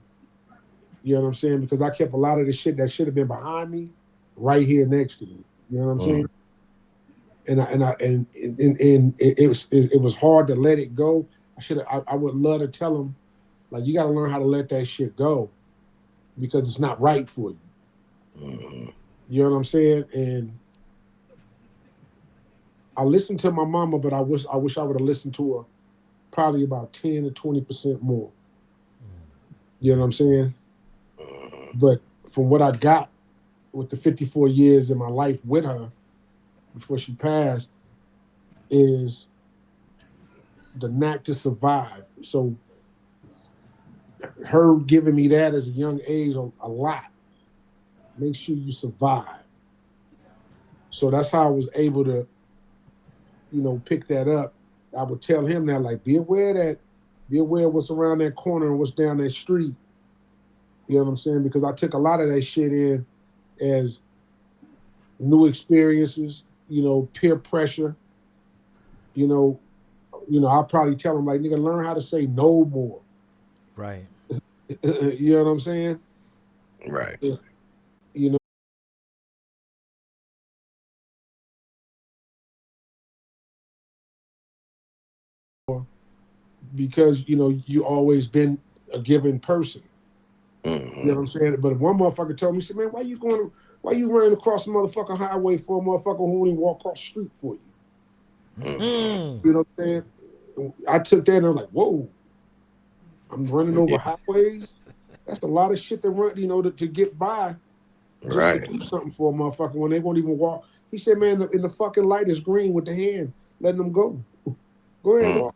S14: You know what I'm saying? Because I kept a lot of the shit that should have been behind me right here next to me. You know what I'm saying? And it was hard to let it go. I would love to tell him like you got to learn how to let that shit go because it's not right for you. You know what I'm saying? And I listened to my mama, but I wish I would have listened to her probably about 10 to 20% more. You know what I'm saying? But from what I got with the 54 years in my life with her before she passed, is the knack to survive. So her giving me that as a young age a lot. Make sure you survive. So that's how I was able to picked that up, I would tell him that, like, be aware of what's around that corner and what's down that street. You know what I'm saying? Because I took a lot of that shit in as new experiences, peer pressure. You know, I'll probably tell him, like, nigga, learn how to say no more.
S7: Right.
S14: You know what I'm saying?
S9: Right.
S14: You know, because you always been a given person. You know what I'm saying? But one motherfucker told me, he said, man, why you running across the motherfucking highway for a motherfucker who only walk across the street for you? You know what I'm saying? I took that and I was like, whoa, I'm running over highways. That's a lot of shit to run, to get by just to
S9: Right.
S14: do something for a motherfucker when they won't even walk. He said, man, in the fucking light is green with the hand, letting them go. Go ahead, walk.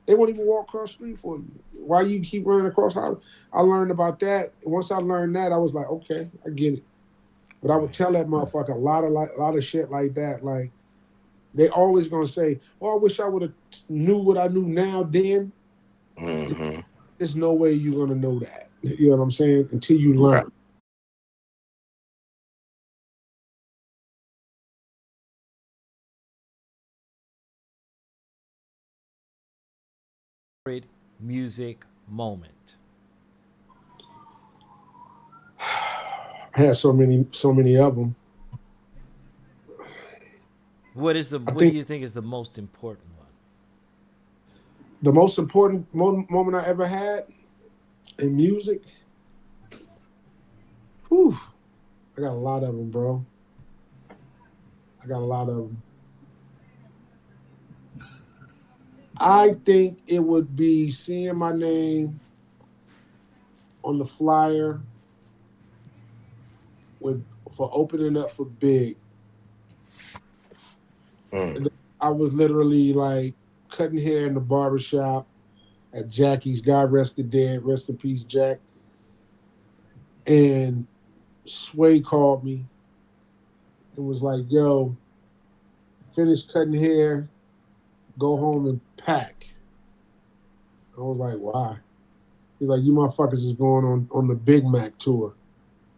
S14: They won't even walk across the street for you. Why you keep running across highway? I learned about that. Once I learned that, I was like, okay, I get it. But I would tell that motherfucker a lot of shit like that. Like, they always gonna say, "Oh, I wish I would have knew what I knew now." Then there's no way you're gonna know that. You know what I'm saying? Until you
S9: Right.
S14: learn.
S7: Favorite music moment.
S14: I had so many of them. I
S7: What do
S14: think
S7: you think is the most important one?
S14: the most important moment I ever had in music. Whew, I got a lot of them, bro. I got a lot of them. I think it would be seeing my name on the flyer with for opening up for Big. And I was literally like cutting hair in the barber shop at Jackie's. God rest the dead, rest in peace, Jack. And Sway called me and was like, "Yo, finish cutting hair, go home and pack." I was like, "Why?" He's like, "You motherfuckers is going on the Big Mac tour."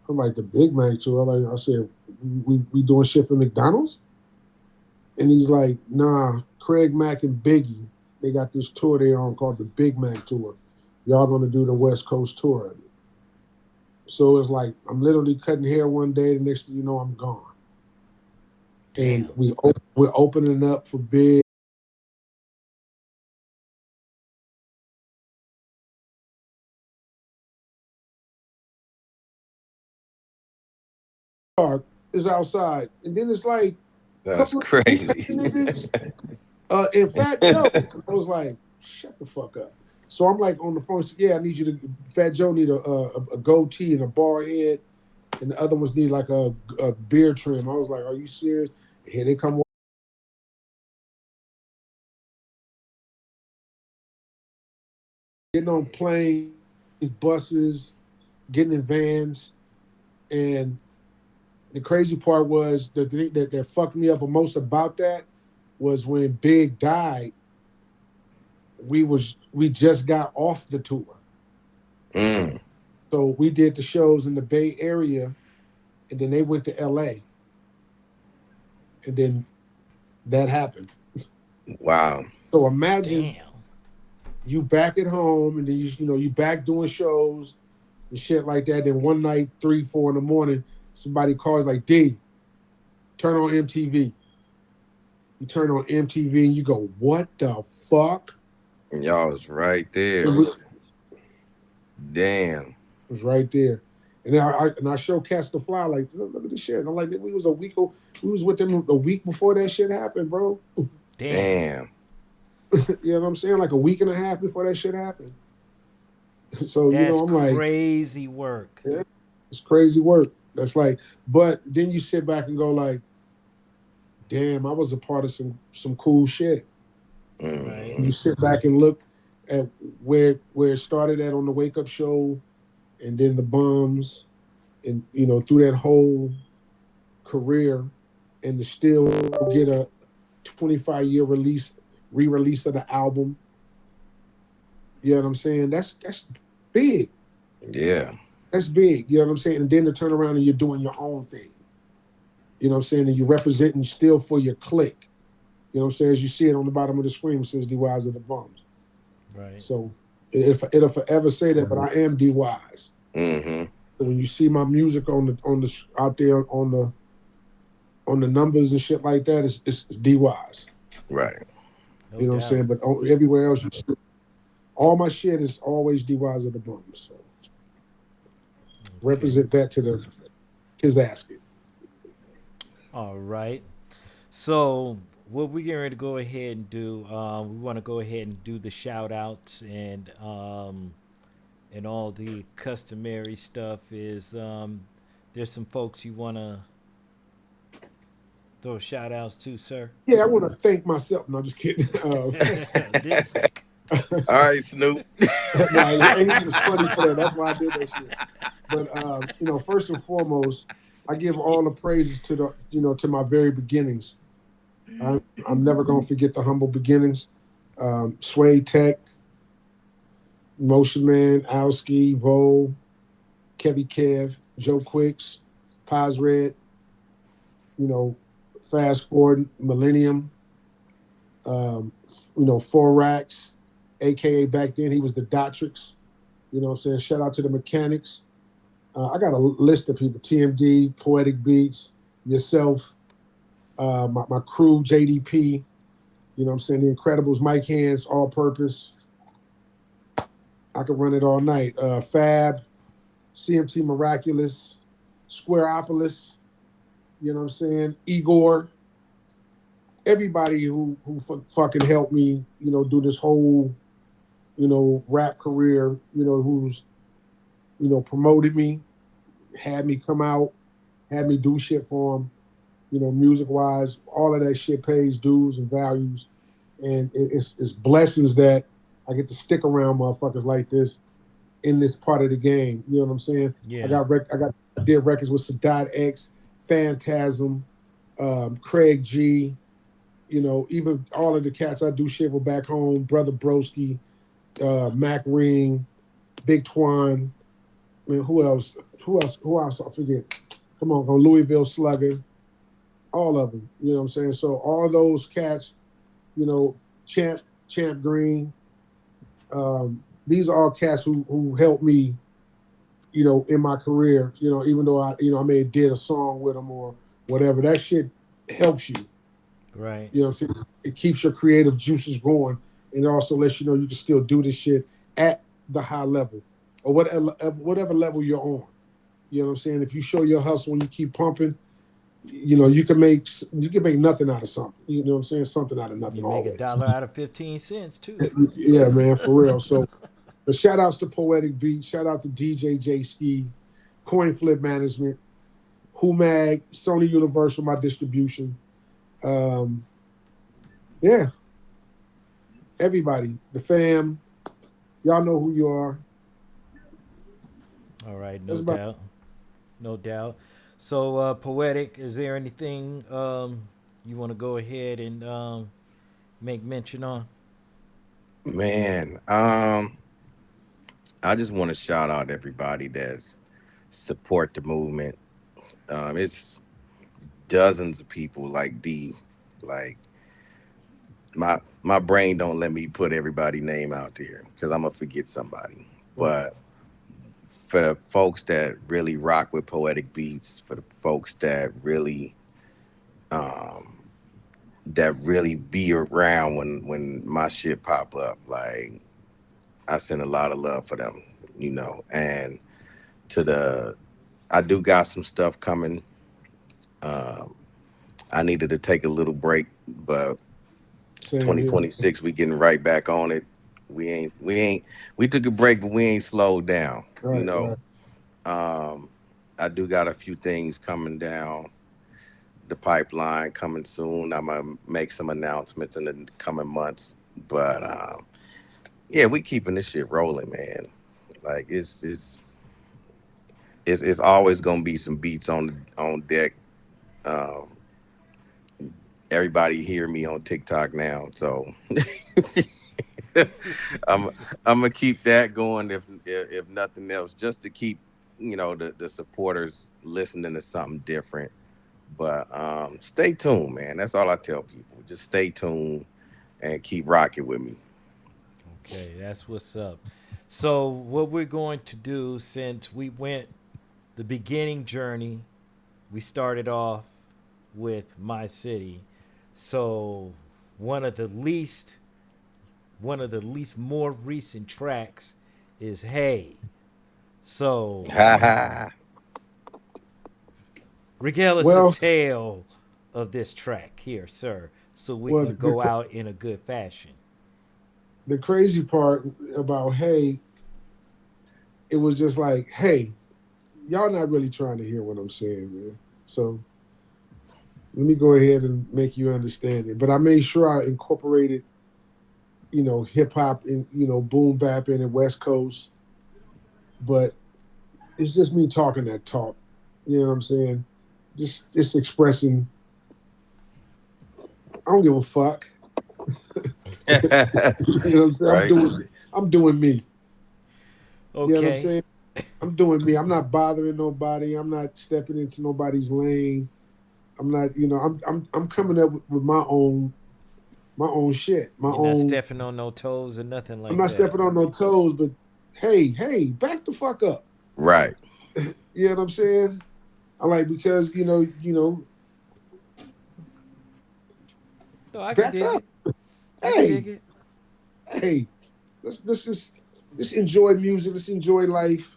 S14: I'm like, "The Big Mac tour?" I said, "We doing shit for McDonald's?" And he's like, "Nah, Craig Mack and Biggie, they got this tour they on called the Big Mac tour. Y'all gonna do the West Coast tour of it." So it's like I'm literally cutting hair one day, the next thing you know, I'm gone. And
S7: Damn.
S14: we're opening up for Big. Is outside, and then it's like a
S9: That's
S14: couple of
S9: crazy.
S14: niggas. In Fat Joe, I was like, "Shut the fuck up." So I'm like on the phone. Said, "Yeah, I need you to." Fat Joe need a goatee and a bald head, and the other ones need like a beard trim. I was like, "Are you serious?" And here they come, getting on planes, buses, getting in vans, and the crazy part was the thing that fucked me up the most about that was when Big died. We just got off the tour, so we did the shows in the Bay Area, and then they went to L.A. and then that happened.
S9: Wow.
S14: So imagine
S7: Damn.
S14: you back at home, and then you back doing shows and shit like that. Then one night, 3, 4 in the morning, somebody calls like, "D, turn on MTV." You turn on MTV and you go, "What the fuck?"
S9: And y'all was right there.
S14: It
S9: Damn.
S14: was right there. And then I show Cats the Fly like, "Look at this shit." And I'm like, we was with them a week before that shit happened, bro.
S7: Damn.
S9: Damn.
S14: You know what I'm saying? Like a week and a half before that shit happened. So
S7: That's
S14: I'm like,
S7: crazy work.
S14: yeah, it's crazy work. That's like, but then you sit back and go like, damn, I was a part of some cool shit.
S7: Right.
S14: You sit back and look at where it started at on the Wake Up Show, and then the Bums, and through that whole career, and to still get 25-year re-release of the album. You know what I'm saying? That's big.
S13: Yeah.
S14: That's big. You know what I'm saying? And then to turn around and you're doing your own thing. You know what I'm saying? And you're representing still for your clique. You know what I'm saying? As you see it on the bottom of the screen, it says D'Wyze of the B.U.M.S.
S7: Right.
S14: So it'll forever say that, but I am D'Wyze.
S13: Mm-hmm.
S14: So when you see my music on the out there on the numbers and shit like that, it's D'Wyze.
S13: Right.
S7: No
S14: You know what I'm
S7: doubt.
S14: saying? But everywhere else, all my shit is always D'Wyze of the B.U.M.S. So
S7: Okay.
S14: represent that to his asket.
S7: All right. So what we're getting ready to go ahead and do, we want to go ahead and do the shout outs and all the customary stuff is there's some folks you want to throw shout outs to, sir.
S14: Yeah, I want to thank myself. No, just kidding.
S7: This
S13: All right, Snoop.
S14: No, it was funny for that. That's why I did that shit. But first and foremost, I give all the praises to to my very beginnings. I'm never gonna forget the humble beginnings. Sway Tech, Motion Man, Owski, Vo, Kevy Kev, Joe Quicks, Paz Red, you know, fast forward Millennium, Four Racks, aka back then he was the Dotrix. You know what I'm saying? Shout out to the mechanics. I got a list of people: TMD, Poetic Beats, yourself, my crew, JDP. You know what I'm saying? The Incredibles, Mike Hands, All Purpose. I could run it all night. Fab, CMT Miraculous, Squareopolis. You know what I'm saying? Igor. Everybody who fucking helped me, do this whole, rap career. Who's promoted me, had me come out, had me do shit for them. Music wise, all of that shit pays dues and values, and it's blessings that I get to stick around motherfuckers like this in this part of the game. You know what I'm saying?
S7: Yeah.
S14: I did records with Sadat X, Phantasm, Craig G. Even all of the cats I do shit with back home, Brother Broski, Mac Ring, Big Twan. I mean, who else? Who else? I forget. Come on, Louisville Slugger. All of them. You know what I'm saying? So all those cats, Champ Green. These are all cats who helped me, in my career. Even though I may have did a song with them or whatever. That shit helps you.
S7: Right.
S14: You know what I'm saying? It keeps your creative juices going, and it also lets you know you can still do this shit at the high level or whatever level you're on. You know what I'm saying? If you show your hustle and you keep pumping, you can make nothing out of something. You know what I'm saying? Something out of nothing
S7: You make a
S14: always.
S7: dollar out of 15 cents too.
S14: Yeah, man, for real. So, but shout outs to Poetic Beat, shout out to DJ J Ski, Coin Flip Management, Who Mag, Sony Universal, my distribution. Um, yeah, everybody, the fam, y'all know who you are.
S7: All right,
S14: That's
S7: no
S14: about.
S7: doubt. No doubt. So, Poetic, is there anything you want to go ahead and make mention on?
S13: Man, I just want to shout out everybody that's support the movement. It's dozens of people like D. Like my brain don't let me put everybody name out there because I'm gonna forget somebody.
S14: Right.
S13: But for the folks that really rock with poetic beats, for the folks that really be around when my shit pop up, like I send a lot of love for them, and to the I do got some stuff coming. Um, I needed to take a little break, but
S14: Same here.
S13: 2026 we getting right back on it. We took a break, but we ain't slowed down.
S14: Right, right.
S13: Um, I do got a few things coming down the pipeline coming soon. I'm gonna make some announcements in the coming months, but yeah, we keeping this shit rolling, man. Like it's always gonna be some beats on deck. Um, everybody hear me on TikTok now. So I'm I'm gonna keep that going if nothing else, just to keep the supporters listening to something different. But stay tuned, man. That's all I tell people. Just stay tuned and keep rocking with me.
S7: Okay, that's what's up. So what we're going to do, since we went the beginning journey, we started off with My City. So one of the least more recent tracks is Hey. So
S13: Ha ha.
S7: regale us a
S14: Well,
S7: tale of this track here, sir, so we
S14: well,
S7: can go out in a good fashion.
S14: the crazy part about Hey, it was just like, hey, y'all not really trying to hear what I'm saying, man. So let me go ahead and make you understand it. But I made sure I incorporated, hip hop and boom bap in the West Coast. But it's just me talking that talk. You know what I'm saying? Just expressing. I don't give a fuck. You know what I'm saying?
S13: Right.
S14: I'm doing me. You know what I'm
S7: Okay.
S14: saying? I'm doing me. I'm not bothering nobody. I'm not stepping into nobody's lane. I'm not, I'm coming up with my own shit. My
S7: You're not
S14: own
S7: stepping on no toes or nothing
S14: I'm
S7: like
S14: not
S7: that.
S14: stepping on no toes, but hey, back the fuck up.
S13: Right.
S14: You know what I'm saying? I like because,
S7: No, I can
S14: back
S7: dig
S14: up.
S7: it. I can dig
S14: Hey,
S7: it.
S14: hey, let's just enjoy music. Let's enjoy life.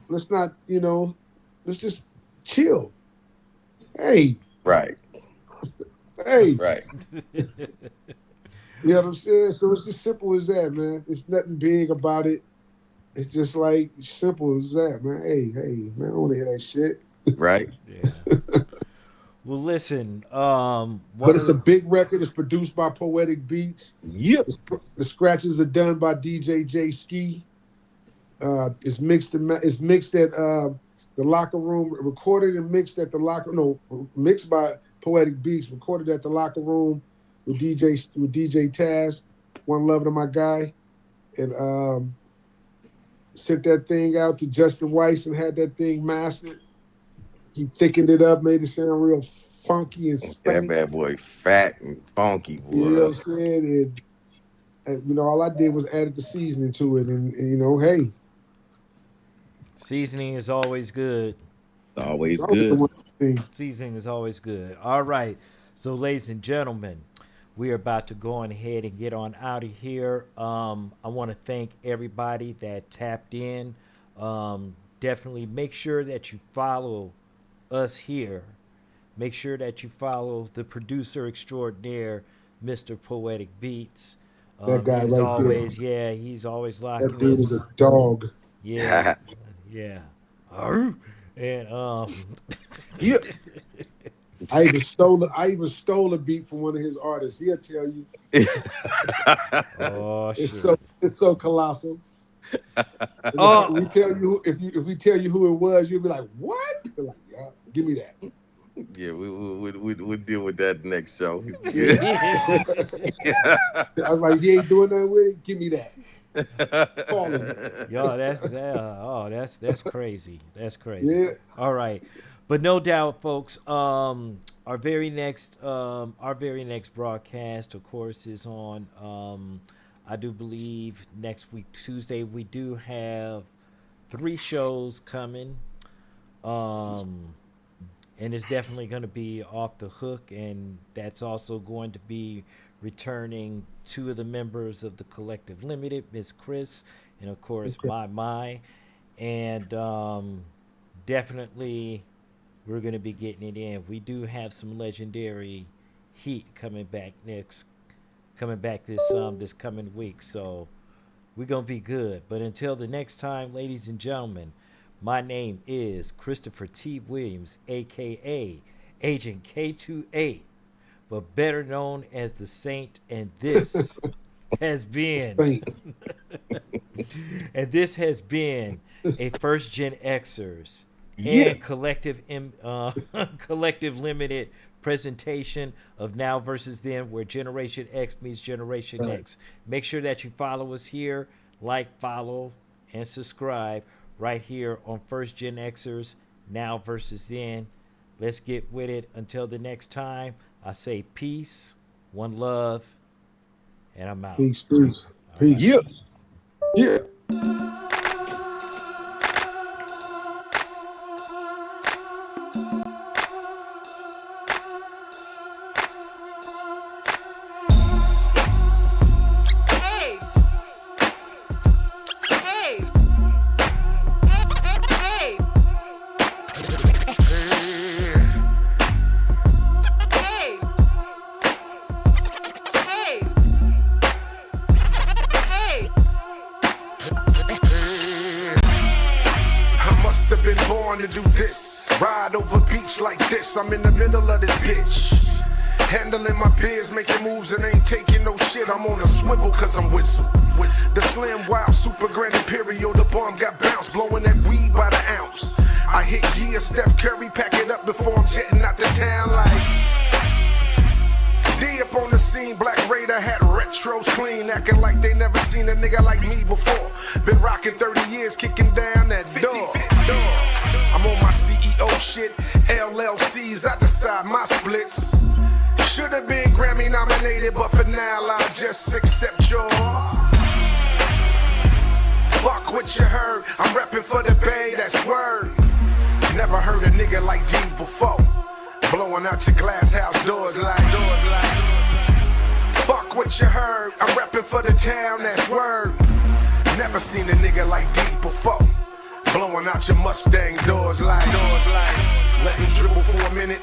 S14: Let's not, let's just chill. Hey,
S13: Right.
S14: hey,
S13: Right.
S14: you know what I'm saying? So it's just simple as that, man. It's nothing big about it. It's just like simple as that, man. Hey, man, I don't want to hear that shit.
S13: Right.
S7: Yeah. Well, listen.
S14: But
S7: One of
S14: it's a
S7: the
S14: big record. It's produced by Poetic Beats.
S13: Yep.
S14: The scratches are done by DJ J Ski. It's mixed at the locker room, recorded and mixed at the locker. No, mixed by Poetic Beats, recorded at the locker room with DJ Taz. One love to my guy, and sent that thing out to Justin Weiss and had that thing mastered. He thickened it up, made it sound real funky and
S13: That
S14: stank.
S13: bad boy fat and funky,
S14: You know what
S13: boy.
S14: I'm saying? And all I did was added the seasoning to it, and hey,
S7: seasoning is always good.
S13: Always
S14: that was the
S13: good.
S14: one thing.
S7: Seasoning is always good. All right. So, ladies and gentlemen, we are about to go on ahead and get on out of here. I want to thank everybody that tapped in. Definitely make sure that you follow us here. Make sure that you follow the producer extraordinaire, Mr. Poetic Beats.
S14: That guy
S7: He's
S14: right there.
S7: always, yeah, he's always
S14: That
S7: locking
S14: dude is a
S7: us.
S14: dog.
S7: Yeah, yeah. Arr! And
S13: Yeah.
S14: I even stole a beat from one of his artists. He'll tell you
S7: oh
S14: it's
S7: shit.
S14: so colossal. And
S7: Oh,
S14: if we tell you who it was, you'll be like, "What?" They're like, "Yeah, give me that."
S13: Yeah, we'll deal with that next show.
S14: Yeah. I was like, "He ain't doing nothing with it. Give me that. Call him."
S7: yo, that's that. Oh, that's crazy. That's crazy.
S14: Yeah,
S7: All right, but no doubt, folks. Our very next broadcast, of course, is on. I do believe next week Tuesday we do have 3 shows coming. Um, and it's definitely going to be off the hook, and that's also going to be returning 2 of the members of the collective limited, Miss Chris and of course my and definitely we're going to be getting it in. We do have some legendary heat coming back this coming week, so we're going to be good. But until the next time, ladies and gentlemen, my name is Christopher T. Williams, aka Agent K28, but better known as the Saint, and this has been
S14: Saint.
S7: and this has been a First Gen Xers
S13: Yeah.
S7: and Collective Collective Limited presentation of Now versus Then, where Generation X meets Generation X. Make sure that you follow us here, like, follow, and subscribe right here on First Gen Xers, Now versus Then. Let's get with it. Until the next time, I say peace, one love, and I'm out.
S14: Peace, peace, peace.
S13: Yeah.
S14: Yeah. To do this, ride over beach like this. I'm in the middle of this bitch, handling my biz, making moves and ain't taking no shit. I'm on a swivel cause I'm whistle. The slim, wild, super grand imperial. The bomb got bounced, blowing that weed by the ounce. I hit gear, Steph Curry, pack it up before I'm jetting out the town like D up on the scene. Black Raider had retros clean, acting like they never seen a nigga like me before. Been rocking 30 years, kicking down that door. I'm on my CEO shit, LLCs, I decide my splits. Should've been Grammy nominated, but for now I just accept your. Fuck what you heard, I'm reppin' for the Bay, that's word. Never heard a nigga like D before, blowing out your glass house doors like. Fuck what you heard, I'm reppin' for the town, that's word. Never seen a nigga like D before, blowing out your Mustang doors like. Let me dribble for a minute.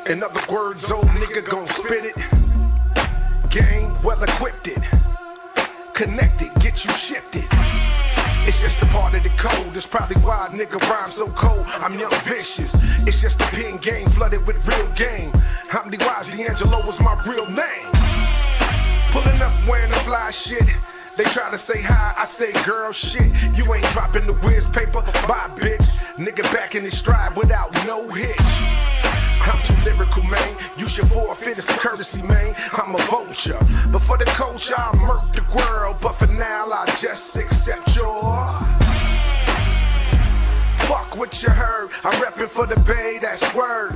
S14: In other words, old nigga gon' spit it. Game well equipped it. Connected, get you shifted. It's just a part of the code. That's probably why a nigga rhyme so cold. I'm young vicious. It's just a pen game flooded with real game. I'm D'Wyze, D'Angelo was my real name. Pulling up wearing the fly shit. They try to say hi, I say girl shit. You ain't dropping the whiz paper, bye bitch. Nigga back in his stride without no hitch. I'm too lyrical, man. You should forfeit, it's a courtesy, man. I'm a vulture, but for the culture I'll murk the world. But for now I just accept your. Fuck what you heard, I'm reppin' for the Bay, that's word.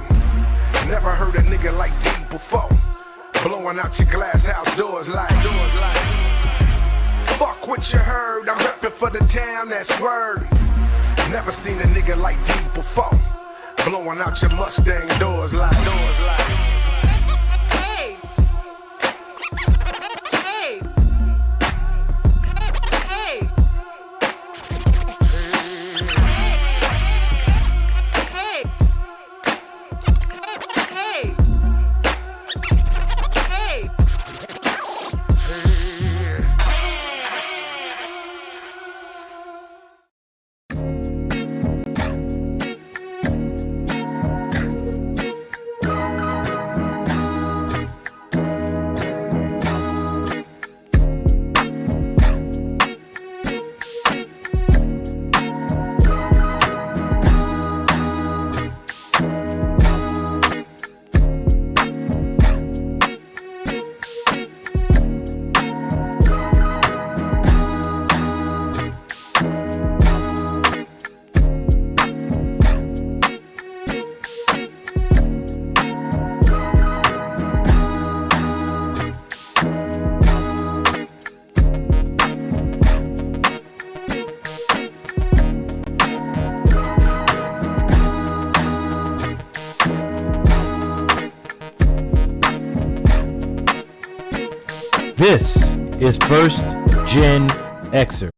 S14: Never heard a nigga like D before, blowing out your glass house doors like. Fuck what you heard, I'm reppin' for the town, that's word. Never seen a nigga like D before, blowing out your Mustang doors like. Hey. Hey. Hey.
S7: This is First Gen Xer.